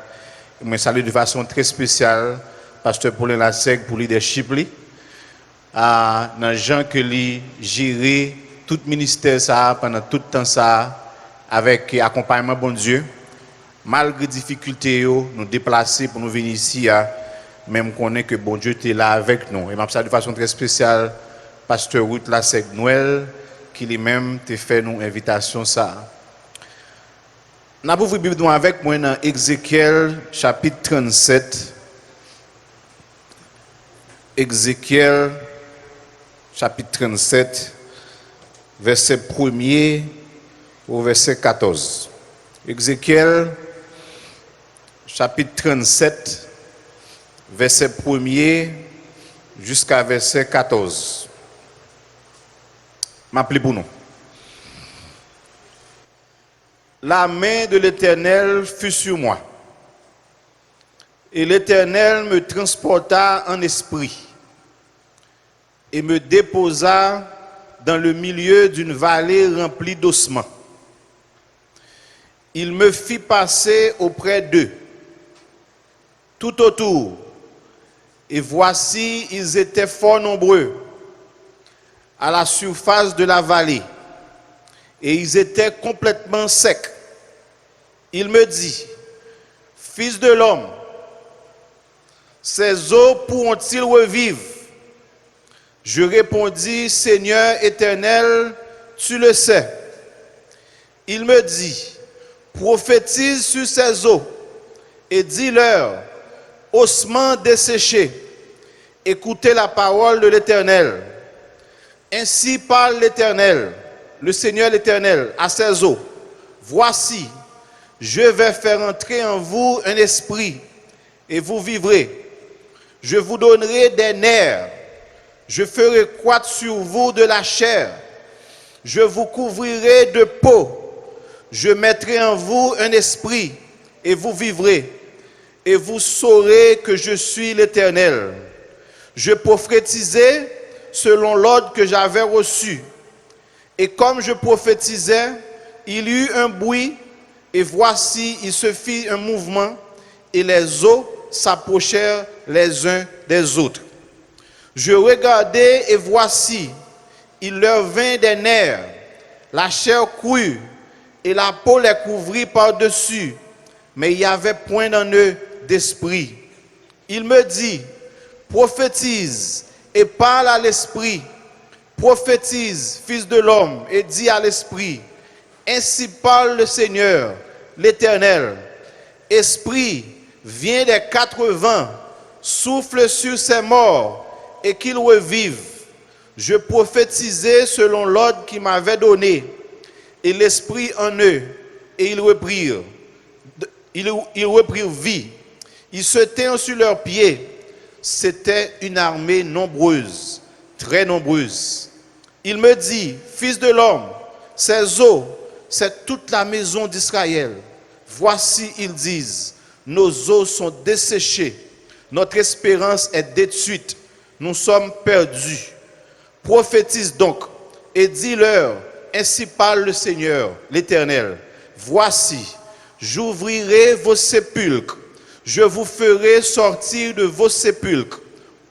Je salue de façon très spéciale pasteur Paulin Lasseg pour le leadership dans gens que lui gérer tout ministère ça pendant tout le temps ça avec accompagnement bon Dieu. Malgré difficultés, nous déplacer pour nous venir ici, même qu'on est que bon Dieu est là avec nous. Et je salue de façon très spéciale pasteur Ruth Lasseg Noël qui lui-même t'a fait nous invitation ça. Nous avons vu la Bible avec moi dans Ézéchiel chapitre 37. Ézéchiel chapitre 37, verset 1er au verset 14. Ézéchiel chapitre 37, verset 1er jusqu'à verset 14. M'appelez pour nous. La main de l'Éternel fut sur moi, et l'Éternel me transporta en esprit, et me déposa dans le milieu d'une vallée remplie d'ossements. Il me fit passer auprès d'eux, tout autour, et voici, ils étaient fort nombreux à la surface de la vallée, et ils étaient complètement secs. Il me dit, Fils de l'homme, ces eaux pourront-ils revivre? Je répondis, Seigneur éternel, tu le sais. Il me dit, prophétise sur ces eaux et dis-leur, ossements desséchés, écoutez la parole de l'Éternel. Ainsi parle l'Éternel, le Seigneur l'Éternel, à ces eaux. Voici, je vais faire entrer en vous un esprit et vous vivrez. Je vous donnerai des nerfs. Je ferai croître sur vous de la chair. Je vous couvrirai de peau. Je mettrai en vous un esprit et vous vivrez. Et vous saurez que je suis l'Éternel. Je prophétisais selon l'ordre que j'avais reçu. Et comme je prophétisais, il y eut un bruit, et voici, il se fit un mouvement, et les eaux s'approchèrent les uns des autres. Je regardai, et voici, il leur vint des nerfs, La chair crue et la peau les couvrit par-dessus, mais il n'y avait point dans eux d'esprit. Il me dit, prophétise et parle à l'esprit. Prophétise, fils de l'homme, et dis à l'esprit, ainsi parle le Seigneur, l'Éternel. Esprit, viens des 4 vents, souffle sur ces morts, et qu'ils revivent. Je prophétisai selon l'ordre qu'il m'avait donné, et l'esprit en eux, et ils reprirent vie. Ils se tinrent sur leurs pieds. C'était une armée nombreuse, très nombreuse. Il me dit, fils de l'homme, ces eaux, c'est toute la maison d'Israël. Voici, ils disent, nos eaux sont desséchées, notre espérance est détruite, nous sommes perdus. Prophétise donc et dis-leur, ainsi parle le Seigneur, l'Éternel. Voici, j'ouvrirai vos sépulcres, je vous ferai sortir de vos sépulcres.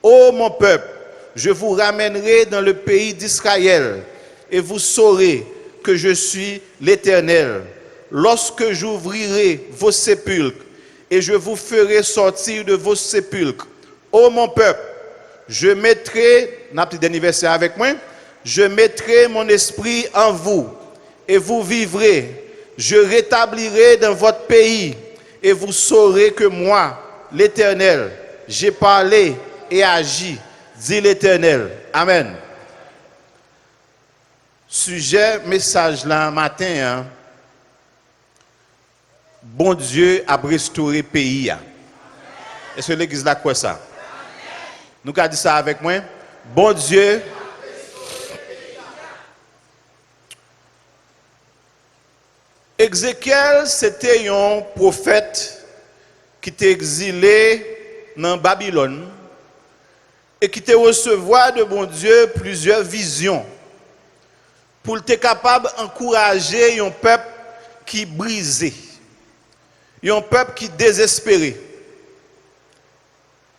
Ô mon peuple, je vous ramènerai dans le pays d'Israël, et vous saurez que je suis l'Éternel. Lorsque j'ouvrirai vos sépulcres, et je vous ferai sortir de vos sépulcres, ô mon peuple, je mettrai, n'a petit anniversaire avec moi, je mettrai mon esprit en vous, et vous vivrez. Je rétablirai dans votre pays, et vous saurez que moi, l'Éternel, j'ai parlé et agi, dit l'Éternel. Amen. Sujet, message là matin, bon Dieu a restauré le pays. Est-ce que l'église là quoi ça? Nous avons dit ça avec moi. Bon Dieu. Ézéchiel, c'était un prophète qui était exilé dans Babylone et qui était recevoir de bon Dieu plusieurs visions pour être capable d'encourager un peuple qui brisé, un peuple qui désespéré.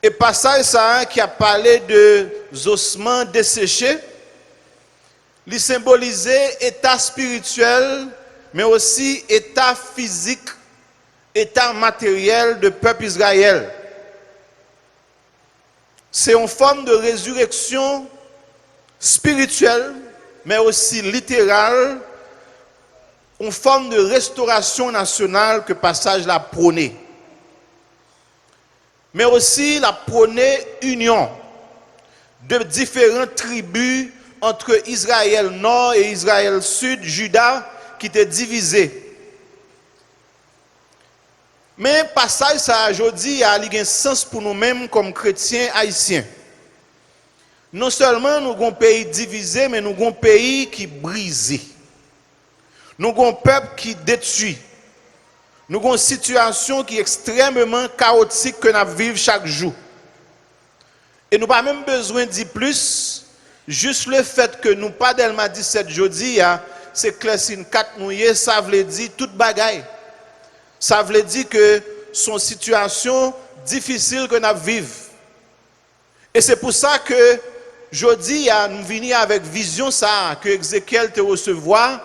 Et passage ça qui a parlé de ossements desséchés, il symbolisait état spirituel, mais aussi état physique, état matériel de peuple Israël. C'est une forme de résurrection spirituelle, mais aussi littérale, une forme de restauration nationale que passage l'a prôné. Mais aussi la prôné union de différentes tribus entre Israël Nord et Israël Sud, Juda, qui était divisé. Mais passage ça aujourd'hui a un sens pour nous-mêmes comme chrétiens haïtiens. Non seulement nous avons un pays divisé, mais nous avons un pays qui brisé. Nous avons un peuple qui détruit. Nous avons une situation qui est extrêmement chaotique que nous vivons chaque jour. Et nous n'avons pas même besoin de dire plus, juste le fait que nous pas d'Elma 17 jeudi, c'est clair, si une 4 nouillé, ça veut dire toute bagaille. Ça veut dire que son situation difficile que nous vivons. Et c'est pour ça que jeudi, nous venons avec vision ça que Ézéchiel te recevoir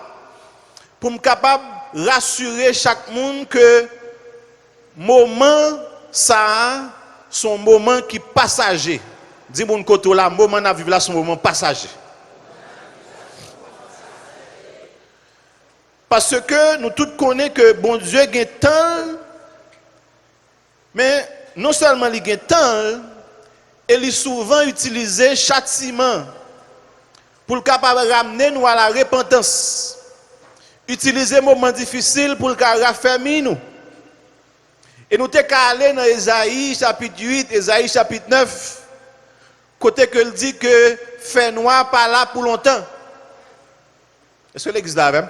pour me capable rassurer chaque monde que moment ça son moment qui passager. Dis mon côté là, moment à vivre là son moment passager. Parce que nous tous connaissons que bon Dieu a temps, mais non seulement il a temps, il est souvent utilisé châtiment pour capable ramener nous à la repentance. Utiliser moments difficiles pour raffermir nous. Et nous sommes allés dans Ésaïe chapitre 8, Ésaïe chapitre 9, côté que il dit que fait noir pas là pour longtemps. Est-ce que l'église là même?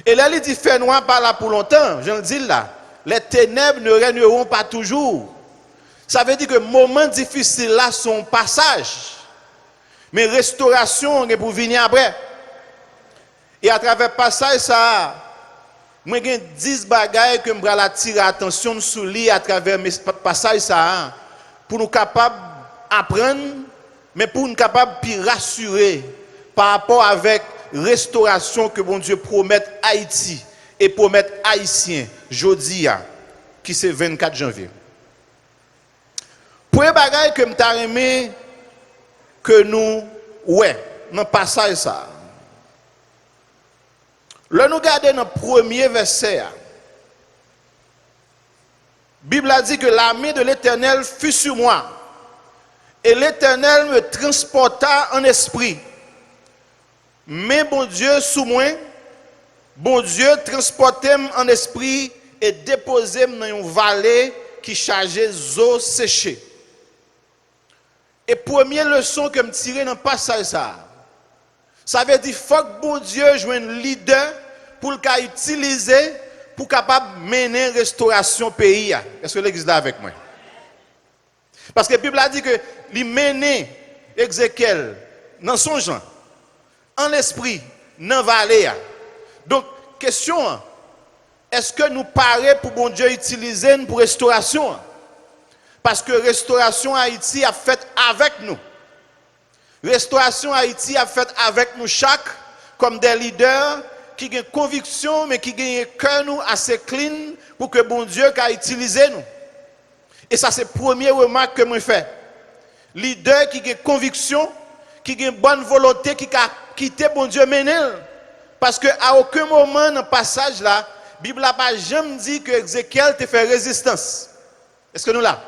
Et là, il dit fait noir pas là pour longtemps. Je le dis là, les ténèbres ne régneront pas toujours. Ça veut dire que moments difficiles là sont passage. Mais restauration est pour venir après. Et à travers le passage, ça, moi j'ai 10 bagailles que je vais attirer l'attention sur lui à travers le passage, ça, pour nous capables d'apprendre, mais pour nous capables de rassurer par rapport avec restauration que bon Dieu promet Haïti et promet Haïtien jeudi qui c'est 24 janvier. Pour les bagages que m'ta aimé que nous dans passage ça. Là nous regardons dans le premier verset. La Bible a dit que la main de l'Éternel fut sur moi. Et l'Éternel me transporta en esprit. Mais bon Dieu sous moi, bon Dieu transportait en esprit et déposait dans une vallée qui chargeait d'eau séchée. Et première leçon que me tirer dans le passage ça veut dire faut que bon Dieu joue un leader pour le utiliser pour capable mener restauration pays. Est-ce que l'église là avec moi? Parce que la Bible a dit que il menait Ézéchiel dans son genre en esprit dans la vallée. Donc question, est-ce que nous paraît pour bon Dieu utiliser pour restauration? Parce que restauration Haïti a fait avec nous. Restauration Haïti a fait avec nous chaque comme des leaders qui ont conviction mais qui ont un cœur nous assez clean pour que bon Dieu puisse utiliser nous. Et ça c'est la première remarque que moi fais. Leader qui ont conviction, qui ont bonne volonté, qui a quitté bon Dieu mener. Parce que à aucun moment dans le passage là, la Bible n'a pas jamais dit que Ézéchiel te fait résistance. Est-ce que nous là?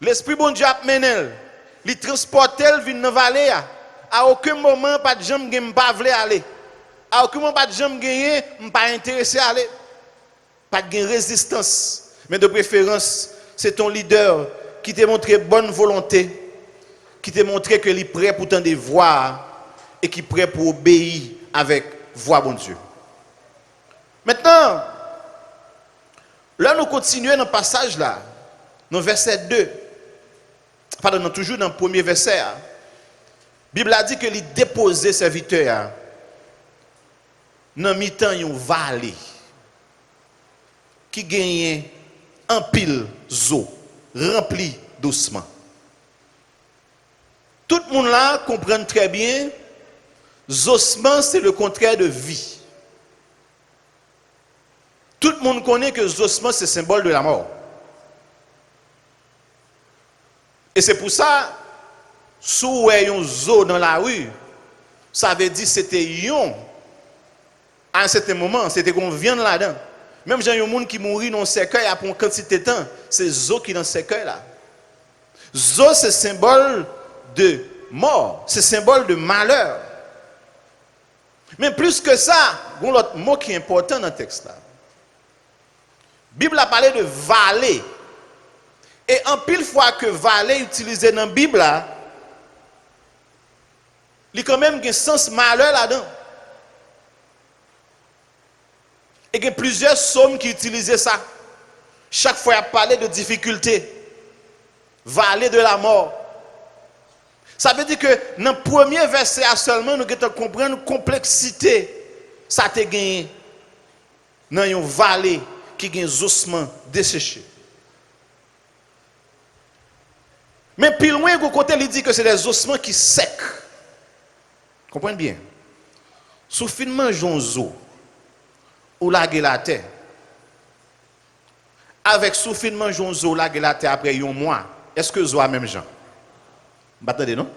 L'esprit bon Dieu a mené, il transportait le dans la vallée. À aucun moment, pas de gens ne pas aller. À aucun moment, pas de gens ne pas intéressé à aller. Pas de résistance. Mais de préférence, c'est ton leader qui t'a montré bonne volonté, qui t'a montré qu'il est prêt pour t'en voir et qui est prêt pour obéir avec voix bon Dieu. Maintenant, là nous continuons dans le passage là, dans le verset 2. Pardon, toujours dans le premier verset. La Bible a dit que il déposait serviteur dans mi-temps une vallée qui gagnait un pile d'eau rempli doucement. Tout le monde là comprend très bien, ossements c'est le contraire de vie. Tout le monde connaît que ossements c'est symbole de la mort. Et c'est pour ça, si vous avez un zoo dans la rue, ça veut dire que c'était yon. À un certain moment, c'était qu'on vient là-dedans. Même si il y a un monde qui mourit dans le cercueil après une quantité de temps, c'est zoo qui est dans le cercueil là. Zoo, c'est symbole de mort, c'est symbole de malheur. Mais plus que ça, il y a un autre mot qui est important dans le texte là. La Bible a parlé de vallée. Et en pile fois que vallée utilisé dans la Bible, il y a quand même un sens malheur là-dedans. Et il y a plusieurs psaumes qui utilisaient ça. Chaque fois, il a parlé de difficultés, vallée de la mort. Ça veut dire que dans le premier verset seulement, nous devons comprendre la complexité. Ça te gagné dans une vallée qui a des ossements desséchés. Mais plus loin, de côté, il dit que c'est des ossements qui secs. Comprenez bien. Sous finement jonzo, ou la terre. Avec sous finement jonzo, la terre après un mois, est-ce que zo a même gens? Vous attendez, non?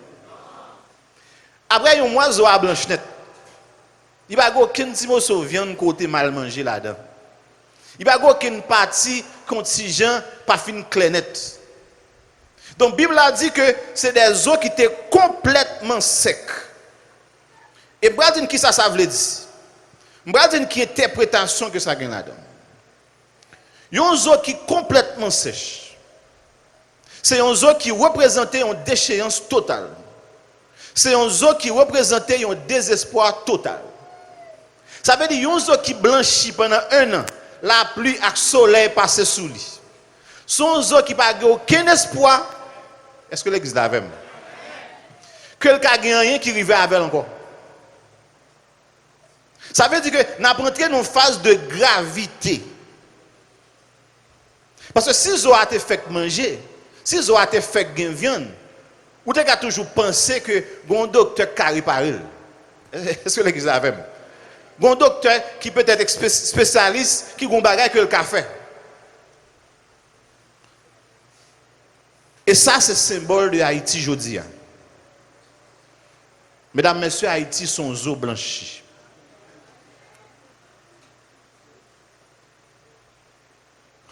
Après un mois, zo a blanche net. Il n'y a pas aucun petit morceau de viande côté mal mangé là-dedans. Il n'y a pas aucune partie contingent pas fin clair net. Donc la Bible a dit que c'est des eaux qui étaient complètement secs. Et Bradin qui ça veut dire? Bradin qui interprétation que ça gagne là-dedans. Une eau qui est complètement sèche. C'est une eau qui représentait une déchéance totale. C'est une eau qui représentait un désespoir total. Ça veut dire une eau qui blanchit pendant un an, la pluie et le soleil passent sous lui. Son eau qui n'a aucun espoir. Est-ce que l'église l'avait? Quelqu'un n'a rien qui arrive avec encore. Ça veut dire que nous avons entré dans une phase de gravité. Parce que si vous avez fait manger, si vous avez fait viande, vous avez toujours pensé que un docteur qui réparer. Est-ce que l'église a fait? Bon docteur qui peut être spécialiste, qui gon bagay que le café. Et ça, c'est le symbole de Haïti aujourd'hui. Mesdames, messieurs, Haïti sont eaux blanchies.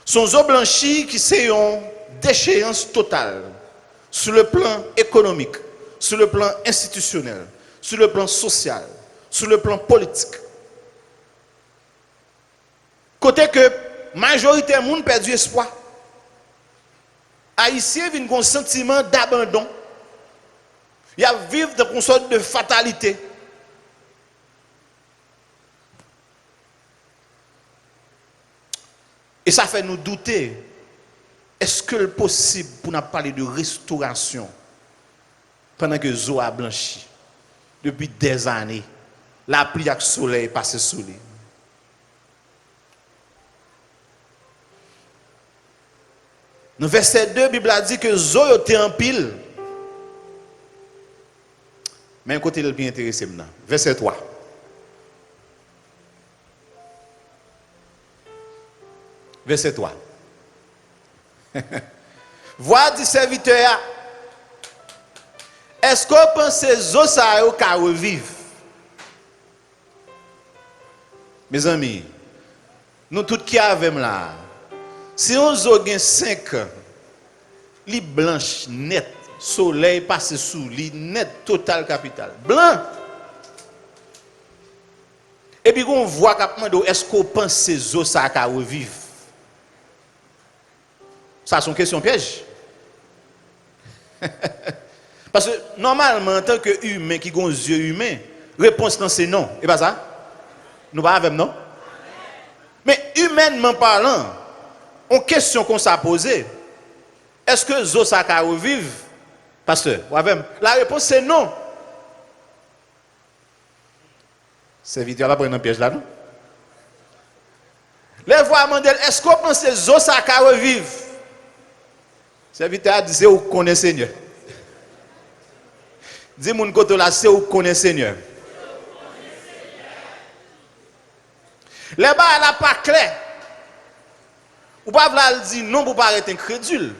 Son eaux blanchies qui c'est une déchéance totale sur le plan économique, sur le plan institutionnel, sur le plan social, sur le plan politique. Côté que majorité du monde perdu espoir. Haïtiens vivent un sentiment d'abandon. Ils vivent dans une sorte de fatalité. Et ça fait nous douter. Est-ce que c'est possible pour nous parler de restauration pendant que l'eau a blanchi depuis des années? La pluie avec le soleil passe sous lui. Dans verset 2, la Bible a dit que l'eau était en pile. Mais un côté, il est bien intéressé maintenant. Verset 3. Verset 3. Voix du serviteur. Est-ce qu'on pense que les eaux ça revivre? Mes amis, nous tous qui avons là, si on a 5 ans, li blanche, net, soleil passe sous, li net, total capital, blanc. Et puis on voit qu'après, est-ce qu'on pense que ces eaux ça revivre? Ça, c'est une question piège. Parce que normalement, en tant qu'humain qui a des yeux humains, réponse c'est non. Et pas ça? Nous pas avec non? Mais humainement parlant, une question qu'on s'est posée, est-ce que zo ça va revivre? Pasteur, la réponse c'est non. Serviteur va prendre un piège là, non? Les voix mandel, est-ce qu'on pense que zo ça va revivre? Serviteur a dit, c'est où connaît Seigneur. Dis mon côté là, c'est où connaît Seigneur. Les bas là pas clair. Ou pas vouloir dire non pour pas être incrédule.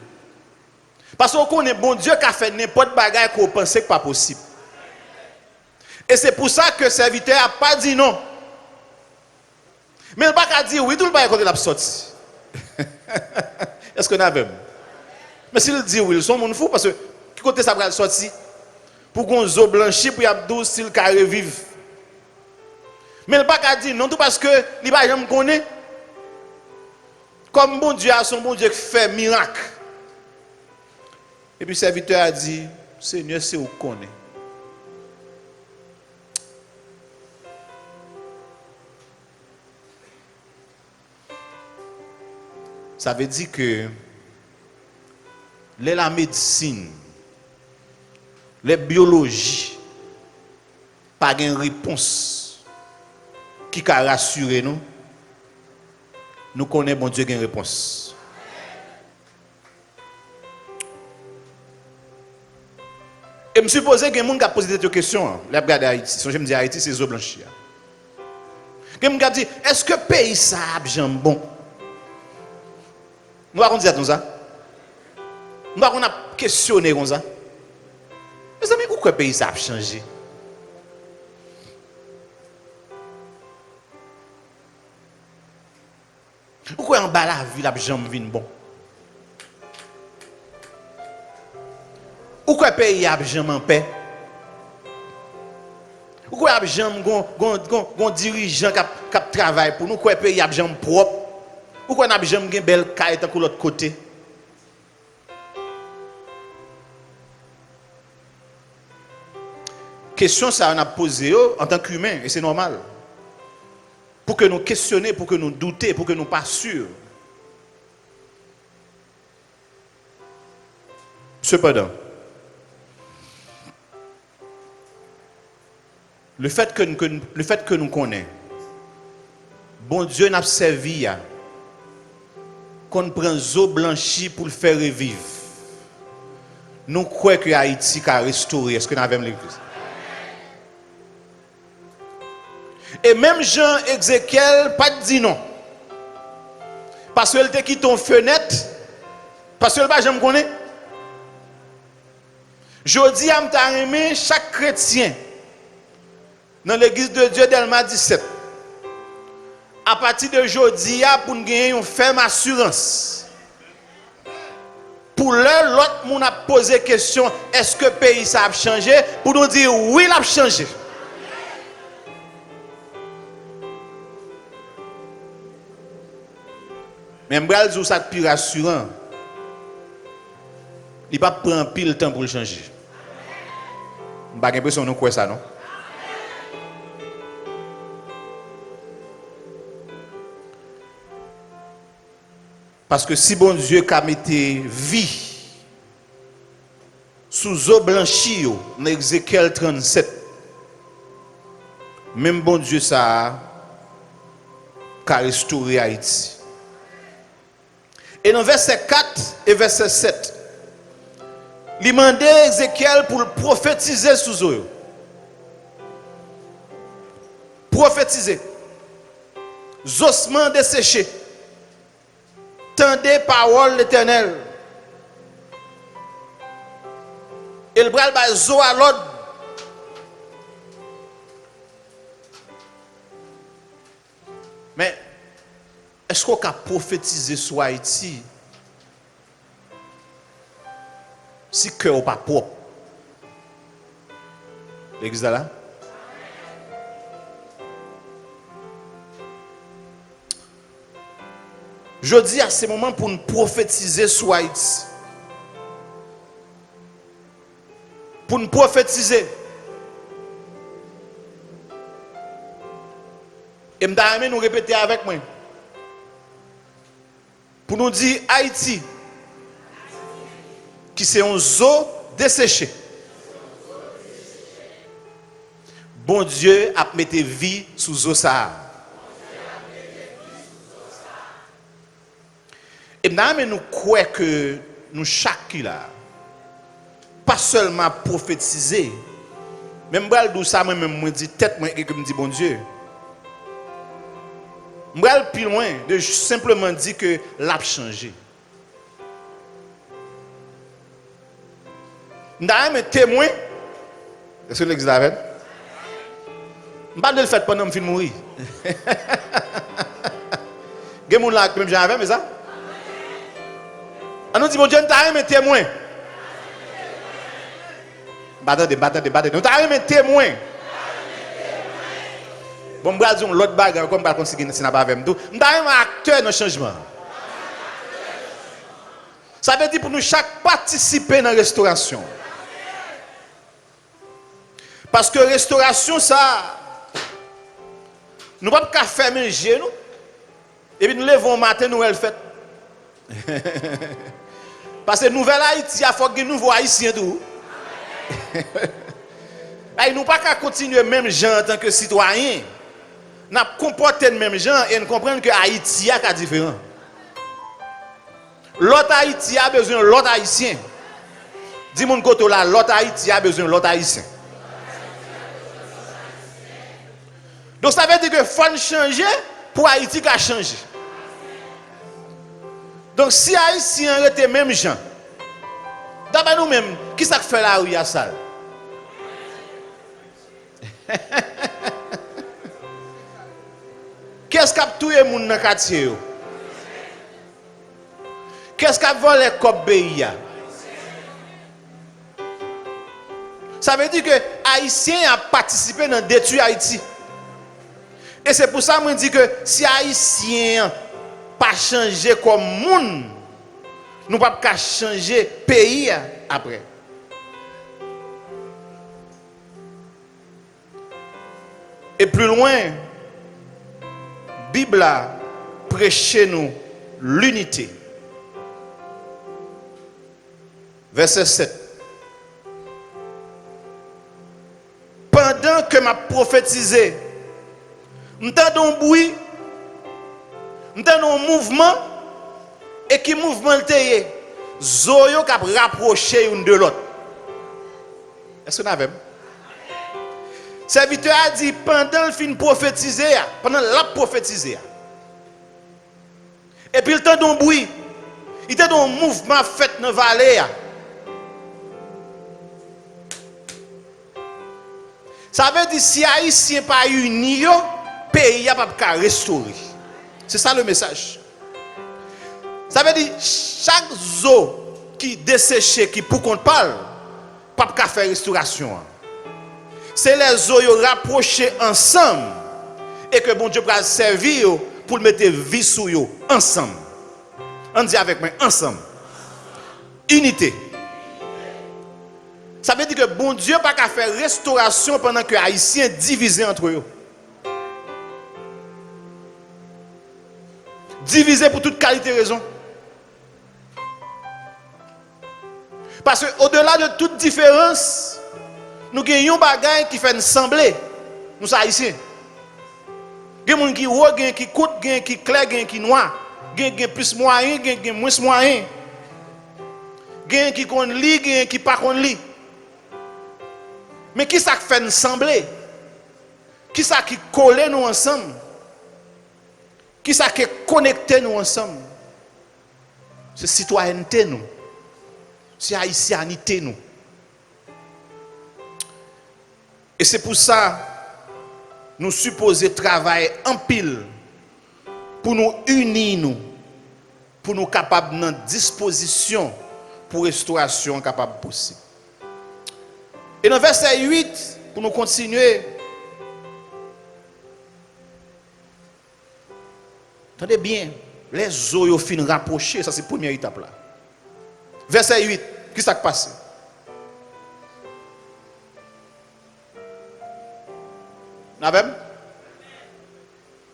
Parce qu'on connaît bon Dieu qui a fait n'importe bagaille qu'on pensait que pas possible. Et c'est pour ça que le serviteur n'a pas dit non. Mais il n'a pas dit oui, tout le monde côté la sortie. Est-ce qu'on a même? Mais s'il dit oui, ils sont mon fou parce que qui côté ça va sortir? Pour qu'on zo blanchi pour y a 12 s'il ka revive. Mais il n'a pas dit non tout parce que il va jamais connaître. Comme bon Dieu a son bon Dieu qui fait miracle. Et puis le serviteur a dit, Seigneur, c'est où qu'on est. Ça veut dire que la médecine, la biologie, pas de réponse qui a rassuré nous. Nous connaissons bon Dieu qui a une réponse. Et je me suis posé que quelqu'un a posé des questions. Là, regardez Haïti. Si je me dis Haïti, c'est eau blanche. Quelqu'un a dit, est-ce que le pays ça a bien bon? Nous avons dit comme ça. Nous avons questionné comme ça. Mes amis, pourquoi le pays ça a changé? Pourquoi en bas la ville a jamais vin bon? Pourquoi le pays a jamais en paix? Pourquoi il y a jamais un dirigeant qui travaille pour nous? Pourquoi le pays a jamais propre? Pourquoi il n'y a jamais une belle caille de l'autre côté? Question ça on a posé en tant qu'humain et c'est normal. Pour que nous questionnions, pour que nous doutions, pour que nous ne pas sûrs. Cependant, le fait que nous connaissons, bon Dieu n'a servi qu'on prend eau blanchie pour le faire revivre. Nous croyons que Haïti a restauré. Est-ce que nous avons l'église? Et même Jean Ézéchiel pas dit non. Parce qu'elle te quitté ton fenêtre. Parce que pas j'aime connaître. Jodi am ta aimé chaque chrétien dans l'église de Dieu d'Elma 17. À partir de jodi pour nous gagner une ferme assurance. Pour l'autre moun a posé question, est-ce que le pays ça a changé? Pour nous dire oui, il a changé. Mais m'bral jou ça plus rassurant. Il pas prendre pile temps pour le changer. M'pa l'impression nous quoi ça non? Parce que si bon Dieu a mis vie sous eau blanchie dans Ézéchiel 37, même bon Dieu ça a restauré Haïti. Et dans verset 4 et verset 7, il demandait Ézéchiel pour prophétiser sous eau. Prophétiser. Ossements desséchés. Tendez parole l'Éternel. Et le bras va zo à l'ordre. Mais est-ce qu'on a prophétisé sur Haïti si le cœur n'est pas propre? L'église là? Je dis à ce moment pour nous prophétiser sur Haïti. Pour nous prophétiser. Et je nous répéter avec moi. Pour nous dire Haïti, qui c'est un zoo desséché. Bon Dieu a mis vie sous zoo ça. Et nous croyons que nous chaque là, pas seulement prophétiser, même si ça, moi dit tête, moi et que me dit bon Dieu. Je vais plus loin de simplement dire que l'a changé. Nous avons un témoin. Est-ce que l'église l'avait? Je ne vais pas le faire pendant que je vais mourir. Il y a des gens qui même j'avais, mais ça? On nous dit, mon Dieu, nous avons un témoin. Battez. Nous avons un témoin. Bon, je vais dire l'autre bagarre, comme je vais conseiller, si nous n'avons pas avec nous. Nous avons un acteur dans le changement. Ça veut dire pour nous chaque participer dans la restauration. Parce que restauration, ça, nous ne pouvons pas fermer les yeux, et puis nous levons au matin, nous le faisons. Parce que nouvelle Haïti, il faut que nous voyons Haïtiens tout. Nous ne pouvons pas continuer même gens en tant que citoyens. Nous comporter les mêmes gens et nous comprenons que Haïti est différent. L'autre Haïti a besoin de l'autre Haïtien. Dis-moi côté là, l'autre Haïti a besoin de l'autre Haïtien. Donc ça veut dire que faut changer pour Haïti qui a changé. Donc si Haïtien était même gens, d'abord nous-mêmes, qui ça fait la rue à ça? Qu'est-ce qu'a tué les gens dans le quartier? Qu'est-ce qu'a volé les copes pays? Ça veut dire que Haïtien a participé dans détruire Haïti. Et c'est pour ça que je dis que si Haïtien pas changer comme monde, nous ne pouvons pas changer pays après. Et plus loin, la Bible prêche nous l'unité. Verset 7. Pendant que m'a prophétisé, m'entend un bruit, m'entend un mouvement, et qui mouvement le teye, zoyo qui rapproché une de l'autre. Est-ce que vous avez? Serviteur a dit pendant le fin prophétiser, pendant la prophétiser. Et puis il t'a d'un bruit, il t'a d'un mouvement fait dans la vallée. Ça veut dire si Haïtien pas uni, le pays n'a pas restaurer. C'est ça le message. Ça veut dire chaque eau qui desséché, qui pour qu'on parle, pas qu'à faire restauration. C'est les eaux rapprochées ensemble et que bon Dieu va servir pour mettre vie sur eux ensemble. On dit avec moi ensemble. Unité. Ça veut dire que bon Dieu pas qu'à faire restauration pendant que les Haïtiens divisés entre eux. Divisés pour toute qualité et raison. Parce qu'au-delà de toute différence, nous gagnons des choses qui fait sembler. Nous sommes Haïtiens. Il y a des gens qui ont qui coûtent, qui clair, qui noir. Il y a plus moyen, il y a moins moyen. Il y a qui connaissent lire, il y a qui ne connaissent pas lire. Mais qui ça fait sembler? Qui ça qui colle nous ensemble? Qui ça qui connecte nous ensemble? C'est citoyenneté nous. C'est haïtianité nous. Et c'est pour ça nous supposons travailler en pile pour nous unir nous, pour nous capables de disposition pour restauration capable possible. Et dans verset 8, pour nous continuer, attendez bien, les eaux fin rapprochées, ça c'est la première étape là. Verset 8, qu'est-ce qui s'est passé? N'avez-vous?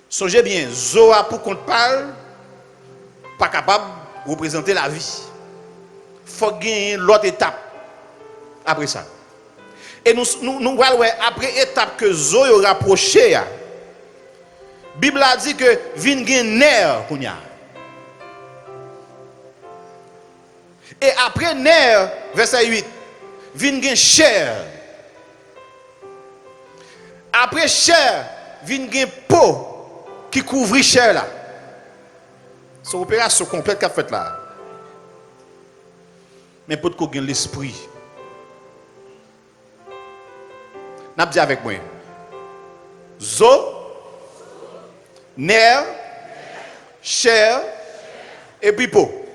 Songez bien, Zoa pour qu'on parle, pas capable de représenter la vie. Il faut gagner l'autre étape après ça. Et nous voyons après étape que Zoa rapproché, la Bible a dit que vin gen nerf qu'on y a. Et après nerf, verset 8, vin gen chair. Après chair, vin gen peau qui couvre chair là. C'est une opération complète qu'a fait là. Mais pour qu'on gagne l'esprit. N'a dit avec moi. Zo, nerf, chair et puis peau.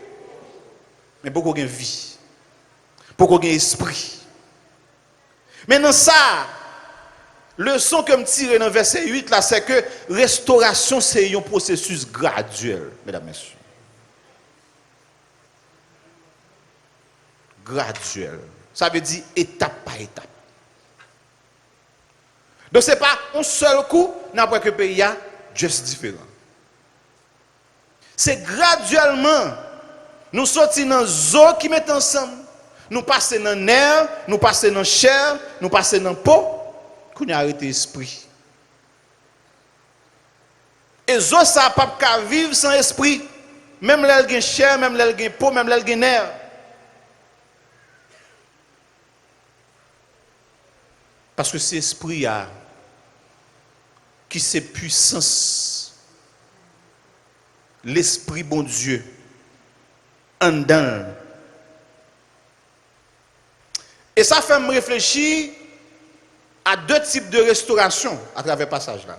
Mais pour qu'on gagne vie. Pour qu'on gagne esprit. Maintenant ça, leçon que me tire dans verset 8 là, c'est que restauration c'est un processus graduel, mesdames et messieurs. Graduel. Ça veut dire étape par étape. Donc ce n'est pas un seul coup, n'importe quel pays a juste différent. C'est graduellement, nous sortons dans les qui mettent ensemble, nous passons dans les nerfs, nous passons dans la chair, nous passons dans la peau, qu'on a arrêté l'esprit. Et zo ça pas qu'à vivre sans esprit, même l'elle gagne chair, même l'elle gagne peau, même l'elle gagne nerf. Parce que c'est l'esprit qui c'est puissance. L'esprit bon Dieu en dedans. Et ça fait me réfléchir à deux types de restauration à travers le passage là.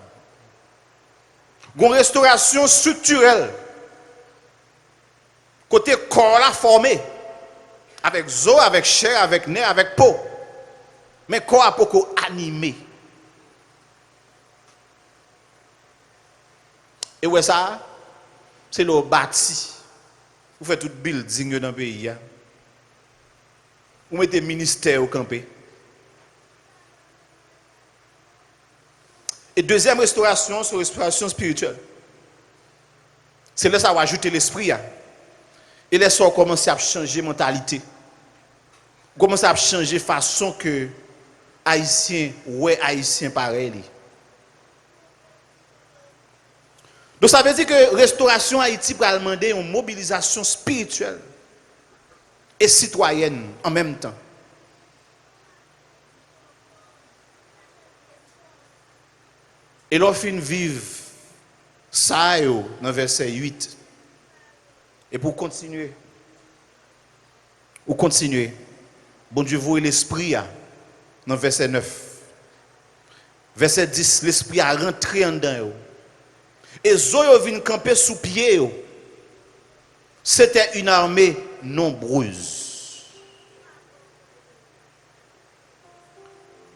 Une restauration structurelle. Côté corps là formé. Avec zo, avec chair, avec nerf, avec peau. Mais corps a beaucoup animé. Et ouais ça, c'est le bâti. Vous faites tout building dans le pays. Vous mettez ministère au campé. Et deuxième restauration, c'est la restauration spirituelle. C'est là ça va ajouter l'esprit. Et là ça commence à changer la mentalité. Commence à changer la façon que Haïtien, ouais Haïtien pareil. Donc ça veut dire que restauration Haïti va demander une mobilisation spirituelle et citoyenne en même temps. Et l'on fin vivre ça dans le verset 8. Et pour continuer, bon Dieu voit l'esprit dans le verset 9. Verset 10, l'esprit a rentré en dedans. Et Zoyo vient camper sous pied. C'était une armée nombreuse.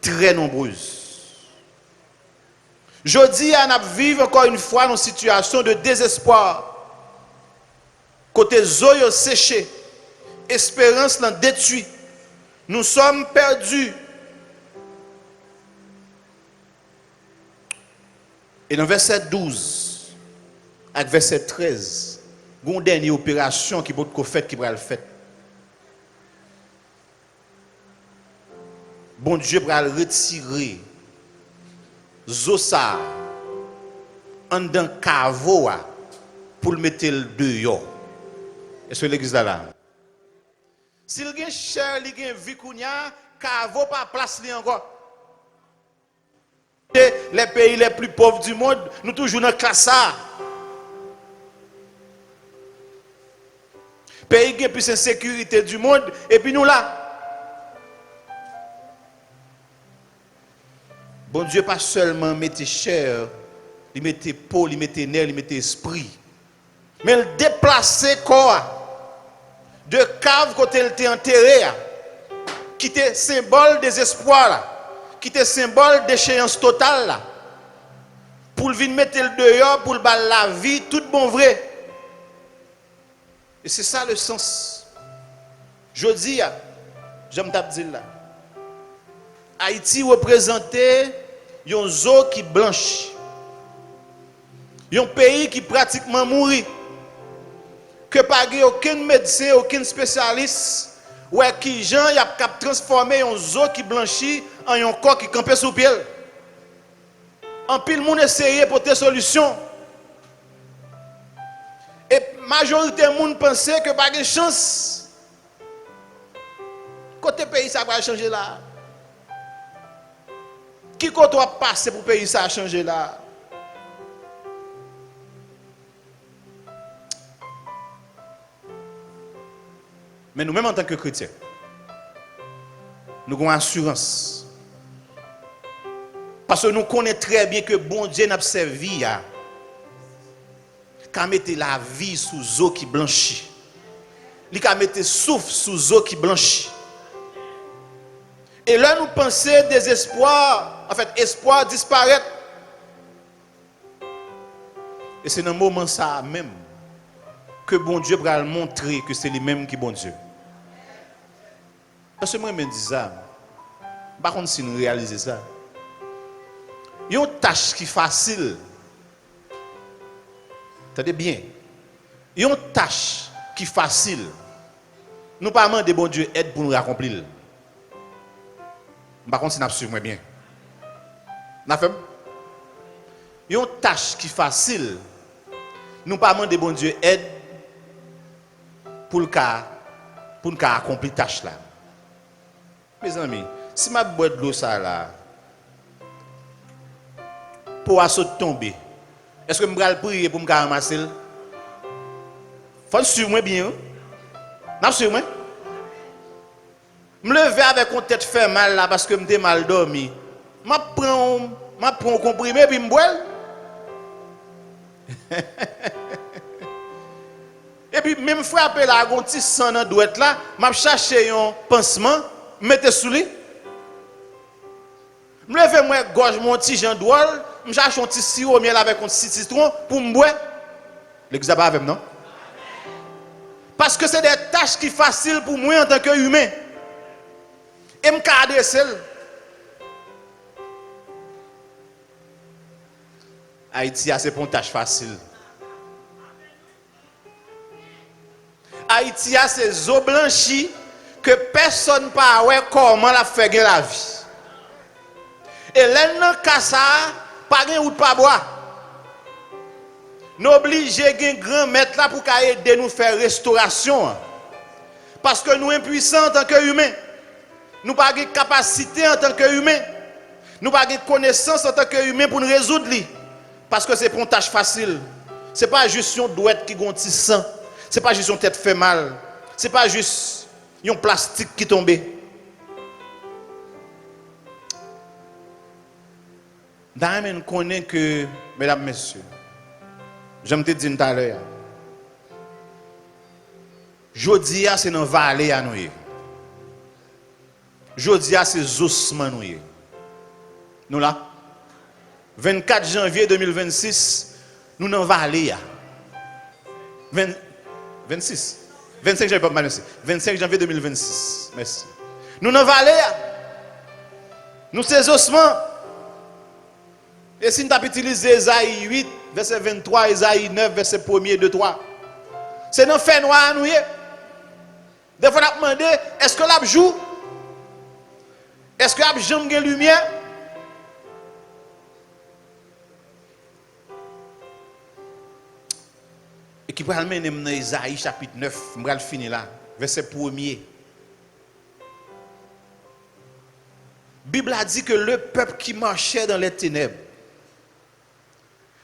Très nombreuse. Je dis à nous vivre encore une fois dans une situation de désespoir. Côté Zoyo séché, espérance l'en détruit. Nous sommes perdus. Et dans verset 12, avec verset 13, il y a une dernière opération qui peut être faite, qui va le faire. Bon Dieu va le retirer. Zosa, en dans cavo pour le mettre dehors. Est-ce que l'église est là? S'il y a une chair, il y a une vie, cavo pas place encore. Les pays les plus pauvres du monde, nous toujours dans la classe A. Pays qui est plus insécurité du monde, et puis nous là. Bon Dieu, pas seulement mettre chair, il mettait peau, il mettait nerf, il mettait esprit. Mais il déplaçait corps de cave côté il était enterré, qui était symbole des espoirs, qui était symbole d'échéance totale, là, pour venir mettre le dehors, pour le bal la vie, tout bon vrai. Et c'est ça le sens. Je dis, j'aime dire là. Haïti représentait un zoo qui blanche. Un pays qui pratiquement mourit. Que pas aucun médecin, aucun spécialiste, ouais, qui Jean y a transformé un zoo qui blanchit en un corps qui campait sous pied. En pile monde essayait pour des solutions. Et majorité de monde pensait que pas de chance. Côté pays ça va changer là. Qui côté va passer pour pays ça changer là? Mais nous-mêmes en tant que chrétiens, nous avons assurance. Parce que nous connaissons très bien que bon Dieu n'a pas servi à mettre la vie sous eau qui blanchit. Il a mettre souffle sous eau qui blanchit. Et là nous pensons désespoir, en fait espoir disparaître. Et c'est dans le moment ça même que bon Dieu va montrer que c'est lui-même qui est bon Dieu. Parce que moi, je me dis ça. Par contre, si nous réalisons ça, il y a une tâche qui est facile. Attendez bien. Il y a une tâche qui est facile. Nous pas demander bon Dieu aide pour nous accomplir. Par contre, si nous suivons bien. Il y a une tâche qui est facile. Nous pas demander bon Dieu aide pour nous accomplir la tâche là. Mes amis, si ma boîte de l'eau ça là, pour assaut tomber, est-ce que je vais prier pour me ramasser? Faut suivre moi bien. Non, suivre moi. Me lever avec une tête fait mal là parce que me mal dormi. Je prends un comprimé puis me bois. Et puis même frapper la un petit sang dans douette là, m'a chercher un pansement, mettez sous lui. Me lever moi gorge mon petit Jean doual, me cherche un petit sirop miel avec un petit citron pour me boire. L'église pas avec non? Parce que c'est des tâches qui sont faciles pour moi en tant qu'humain. Et me cadrer seul. Haïti c'est pour une tâche facile. Haïti a ces eaux blanchies que personne ne sait comment la fait la vie. Et là, dans le ça, pas de ou pas boire. Nous obligons un grand maître là pour aider nous faire restauration. Parce que nous sommes impuissants en tant qu'humains. Nous n'avons pas de capacité en tant qu'humains. Nous n'avons pas de connaissance en tant qu'humain pour nous résoudre. Parce que c'est pour une tâche facile. Ce n'est pas juste une douette qui a un petit sang. Ce n'est pas juste une tête fait mal. Ce n'est pas juste un plastique qui tombe. D'ailleurs, nous connaissons que, mesdames, messieurs, j'aime te dire tout à l'heure, Jodi a c'est dans vallée à nous. Jodi a c'est ossements nous. Nous là 24 janvier 2026, nous dans vallée. 26 25 janvier, merci. 25 janvier 2026. Merci. Nous dans vallée. Nous ces ossements. Et si nous avons utilisé Esaïe 8, verset 23, Esaïe 9, verset 1er, 2, 3. C'est dans le fait noir nous. Des fois, on a demandé, est-ce que la joue? Est-ce que la jambe a lumière? Et qui peut amener dans Isaïe chapitre 9, je vais finir là, verset 1er. La Bible a dit que le peuple qui marchait dans les ténèbres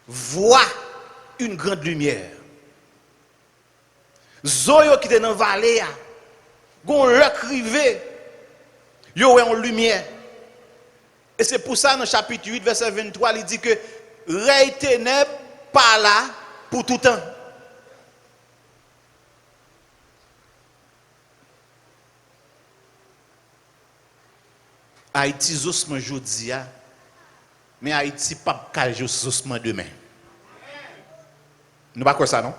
voit une grande lumière. Zoyo qui était dans la vallée, gon le crivé, yo en lumière. Et c'est pour ça dans le chapitre 8 verset 23, il dit que rey ténèbres pas là pour tout temps. Haïti osman jodi a, mais Haïti pas kal osman demain. Nous pas quoi ça non?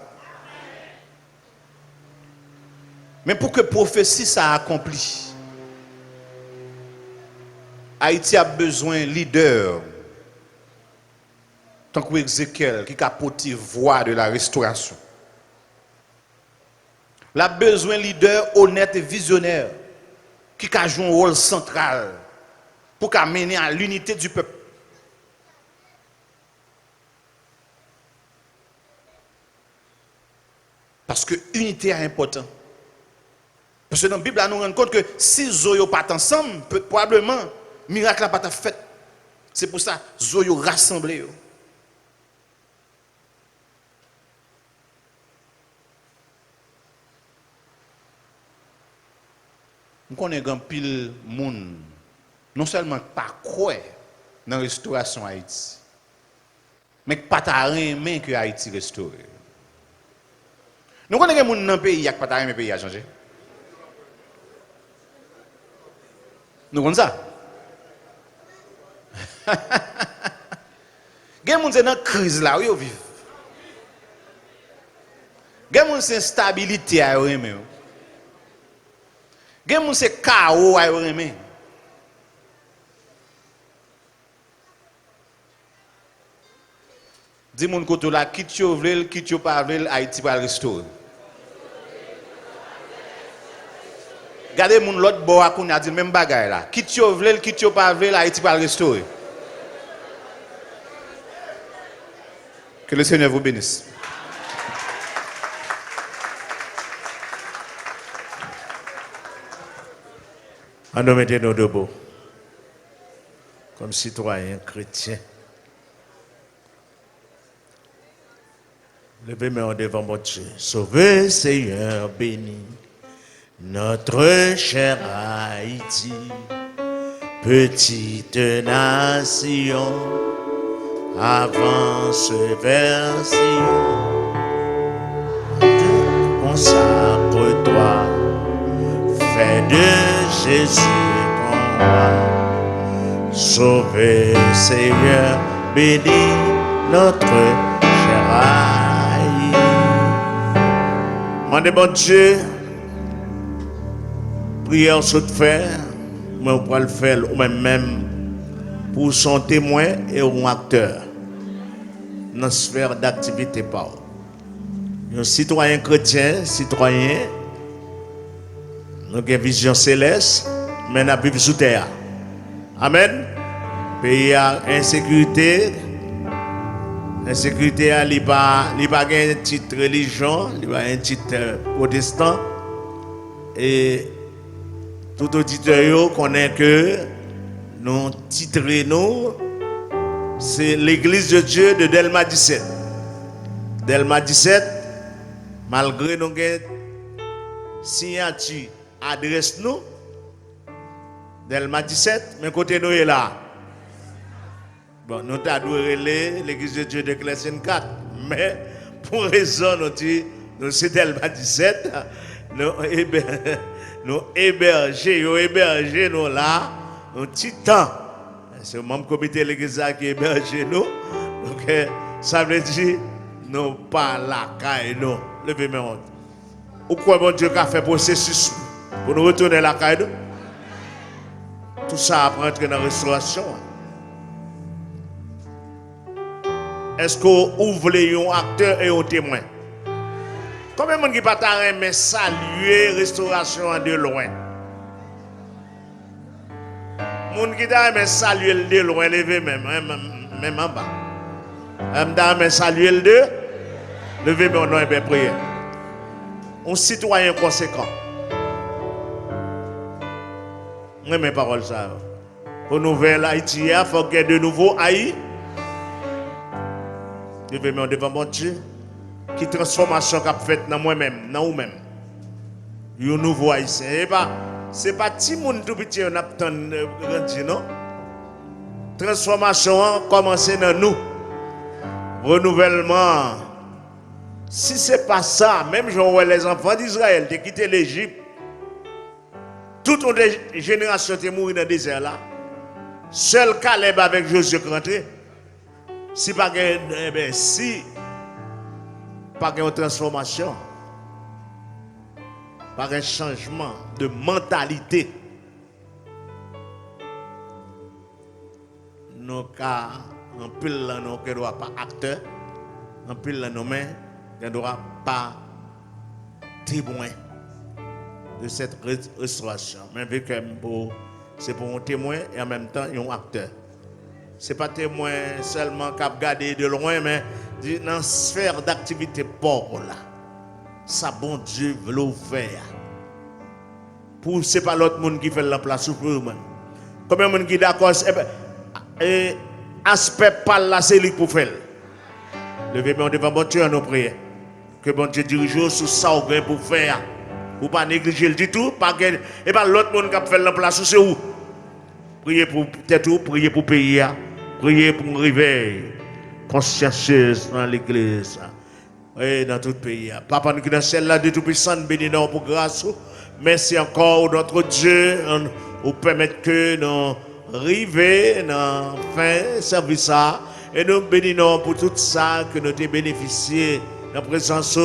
Mais pour que prophétie ça accompli, Haïti a besoin de leader, tant que Ézéchiel qui a porté voix de la restauration. Il a besoin de leader honnête et visionnaire qui a joué un rôle central pour mener à l'unité du peuple. Parce que l'unité est importante. Parce que dans la Bible, nous nous rendons compte que si Zoyo pas ensemble, probablement, le miracle n'a pas fait. C'est pour ça que Zoyo rassemblé. Nous connaissons un pile monde, non seulement pas quoi dans la restauration Haïti, mais pas ta main que Haïti restaure. Nous connaissons un monde dans le pays qui n'a pas ta main pays à changer. Nous connaissons ça. Il y a des gens qui sont dans la crise là, où ils vivent. Il y a des gens qui sont dans l'instabilité. Il y a des gens qui sont dans le chaos. Dis-moi que là, quitte Chovel, quitte Pavel, Haïti va le restaurer. Regardez mon l'autre bois qu'on a dit même bagaille là. Quitte Chovel, quitte Pavel, Haïti va le restaurer. Que le Seigneur vous bénisse. On nous mettez nos debout comme citoyens chrétiens. Levez-moi devant mon Dieu. Sauvez, Seigneur, béni notre cher Haïti, petite nation, avance vers Sion. Consacre-toi, fais de Jésus ton roi. Sauvez, Seigneur, béni notre cher Haïti. Mandez bon Dieu, prière saute faire, mais on pourra le faire ou même pour son témoin et un acteur dans la sphère d'activité par. Un citoyen chrétien, citoyen, nous avons une vision céleste, mais nous vivons sous terre. Amen. Pays à insécurité. L'insécurité, il n'y a pas un titre religion, il n'y a pas un titre protestant. Et tout auditeur connaît que nous titré nous, c'est l'église de Dieu de Delma 17. Delma 17, malgré nos signature, adresse nous, Delma 17, mais côté nous est là. Bon, nous t'adorons l'église de Dieu de Clésine 4, mais pour raison, nous disons, nous c'est Delma 17, nous héberger nous là, un petit temps. C'est le même comité de l'église qui héberge nous. Donc, ça veut dire, nous pas la caille, nous. Levez-moi. Ou quoi, bon Dieu, qu'a fait processus pour nous retourner la caille, nous? Tout ça après entrer dans la restauration. Est-ce qu'on ouvre un acteur et un témoin? Combien de gens qui pas mais saluer restauration de loin? Moun qui t'a mais saluer le de loin, lever même en bas. Mais saluer le de, lever mon nom et bien prier. Un citoyen conséquent. Moi mes paroles ça. Pour nouvelle Haïti, il faut qu'il y ait de nouveaux Haïti. Lever mon devant mon Dieu. Qui transformation qu'a fait dans moi-même, dans vous-même. Un nouveau haïtien. C'est pas petit monde tout petit on attend grandi non. Transformation commence dans nous. Renouvellement. Si c'est pas ça, même genre les enfants d'Israël qui quitté l'Égypte, toute une génération est morte dans le désert là. Seul Caleb avec Josué qui rentré. Si pas pas une transformation, par un changement de mentalité, nos cas, en pile là, nous ne doit pas acteur, en pile là, nous ne doit pas témoin de cette restauration. Mais vu que c'est pour un témoin et en même temps un acteur. Ce n'est pas témoin seulement qui a regardé de loin, mais dans la sphère d'activité pauvre là. Ça, bon Dieu, veut l'ouvrir. Pour ce n'est pas l'autre monde qui fait la place pour vous. Combien de monde qui est d'accord? Aspect pas là, c'est lui pour faire. Levez-moi devant bon Dieu à nos prières. Que bon Dieu dirige sur ça pour faire. Ou pas négliger du tout. Et pas l'autre monde qui fait la place, c'est où? Priez pour peut-être priez pour pays, priez pour un réveil consciencieuse dans l'église et dans tout le pays. Papa, nous qui dans celle-là de Tout-Puissant, bénis nous pour grâce. Merci encore notre Dieu, pour permettre que nous arrivions dans fin service et nous bénissons pour tout ça que nous avons bénéficié de la présence,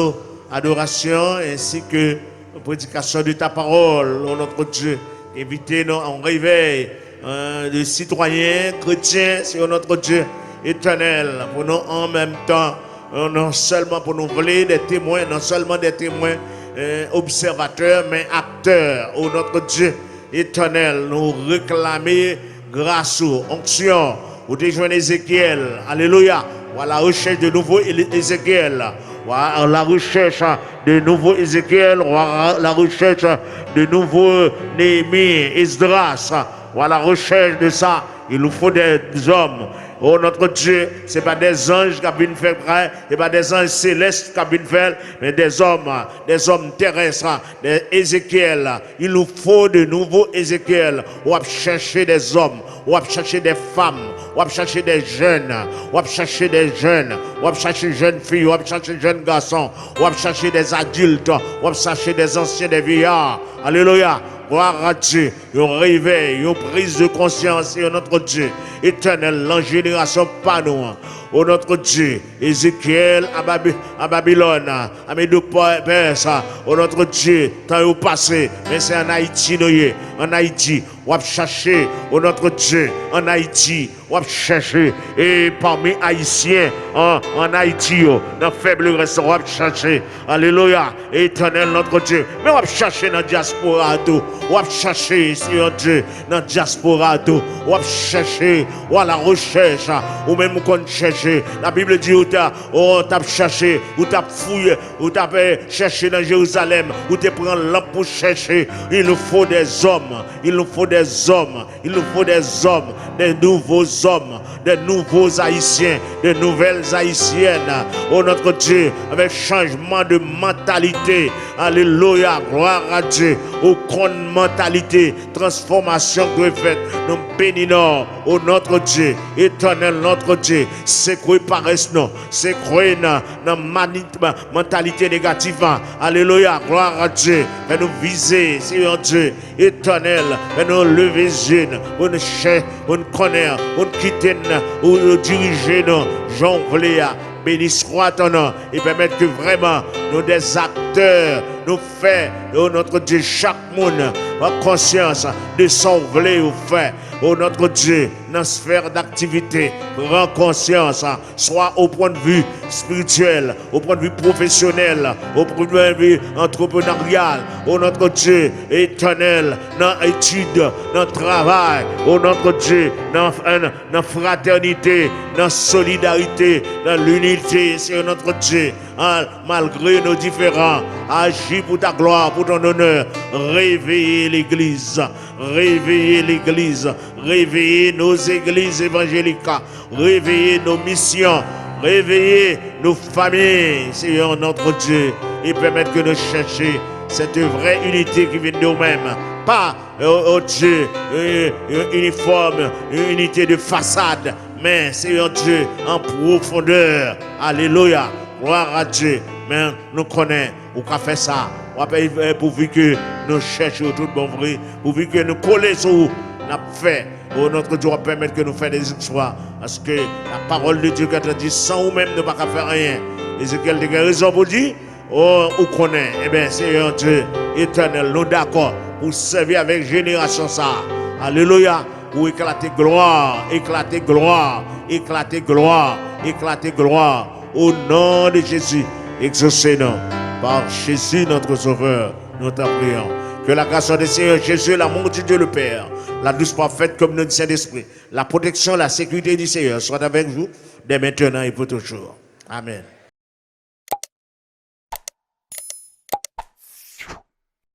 adoration ainsi que la prédication de ta parole, oh notre Dieu. Invitez-nous en réveil. De citoyens chrétiens sur notre Dieu éternel, pour nous en même temps, non seulement pour nous voler des témoins, non seulement des témoins observateurs, mais acteurs, au notre Dieu éternel, nous réclamer grâce aux onction, au déjeuner Ézéchiel, alléluia, ou à la recherche de nouveaux Ézéchiel, ou à la recherche de nouveaux Ézéchiel, ou à la recherche de nouveaux Néhémie, Esdras. Ou à la recherche de ça, il nous faut des hommes. Oh notre Dieu, ce n'est pas des anges qui viennent faire, ce n'est pas des anges célestes qui viennent faire, mais des hommes terrestres, des Ézéchiel. Il nous faut de nouveaux Ézéchiel. On va chercher des hommes, on va chercher des femmes, on va chercher des jeunes, on va chercher des jeunes, on va chercher des jeunes filles, on va chercher des jeunes garçons, on va chercher des adultes, on va chercher des anciens, des vieillards. Alléluia. Gloire à Dieu, un réveil, une prise de conscience et notre Dieu éternel, la génération pas nous. Oh notre Dieu, Ézéchiel à Babylone, à Médo-Perse, oh notre Dieu, tant au passé, mais c'est en Haïti, en Haïti, on va chercher, oh notre Dieu, en Haïti, on va chercher, et parmi Haïtiens, en Haïti, dans faible reste, on va chercher, alléluia, éternel notre Dieu, mais on va chercher dans la diaspora, on va chercher, Seigneur Dieu, dans la diaspora, on va chercher, ou à la recherche, ou même qu'on cherche. La Bible dit où t'as cherché, où t'as fouillé, où t'as cherché dans Jérusalem, où t'as pris lampe pour chercher. Il nous faut des hommes, il nous faut des hommes, il nous faut des hommes, des nouveaux hommes, des nouveaux haïtiens, de nouvelles haïtiennes. Oh notre Dieu, avec changement de mentalité. Alléluia, gloire à Dieu. Aucune mentalité, transformation que vous faites. Nous bénissons, oh notre Dieu, éternel notre Dieu. C'est quoi paresse non, c'est quoi dans mentalité négative. Alléluia, gloire à Dieu. Et nous viser, Seigneur Dieu, éternel. Et nous lever les yeux, on nous cherche, on nous connaît, on nous quitte, on nous dirige, Jean Vléa. Béni soit ton nom et permettre que vraiment nous des acteurs nous faisons, oh notre Dieu, chaque monde en conscience de sauver ou faire, oh notre Dieu, dans la sphère d'activité, prends conscience, soit au point de vue spirituel, au point de vue professionnel, au point de vue entrepreneurial, oh notre Dieu, éternel, dans l'étude, dans le travail, oh notre Dieu, dans la fraternité, dans la solidarité, dans l'unité, c'est notre Dieu, malgré nos différends, agis pour ta gloire, pour ton honneur, réveillez l'église, réveillez l'église, réveillez nos églises évangéliques, réveillez nos missions, réveillez nos familles, Seigneur notre Dieu, et permettre que nous cherchions cette vraie unité qui vient de nous-mêmes. Pas, oh Dieu, uniforme, une unité de façade, mais Seigneur Dieu, en profondeur. Alléluia, gloire à Dieu. Mais nous connaissons, ou qu'a fait ça, pourvu que nous cherchions tout bon vrai, pourvu que nous collons sur nous, fait. Oh, notre Dieu va permettre que nous fassions des exploits. Parce que la parole de Dieu qui a dit sans nous-mêmes ne pas faire rien. Ézéchiel a raison pour dire, oh, on connaît. Eh bien, Seigneur Dieu éternel, nous d'accord pour servir avec génération ça. Alléluia. Pour éclater gloire, éclater gloire, éclater gloire, éclater gloire. Au nom de Jésus, exaucez-nous par Jésus notre Sauveur, nous t'en prions. Que la grâce du Seigneur Jésus, l'amour de Dieu le Père, la douce parfaite communion du Saint-Esprit, la protection, la sécurité du Seigneur soit avec vous dès maintenant et pour toujours. Amen.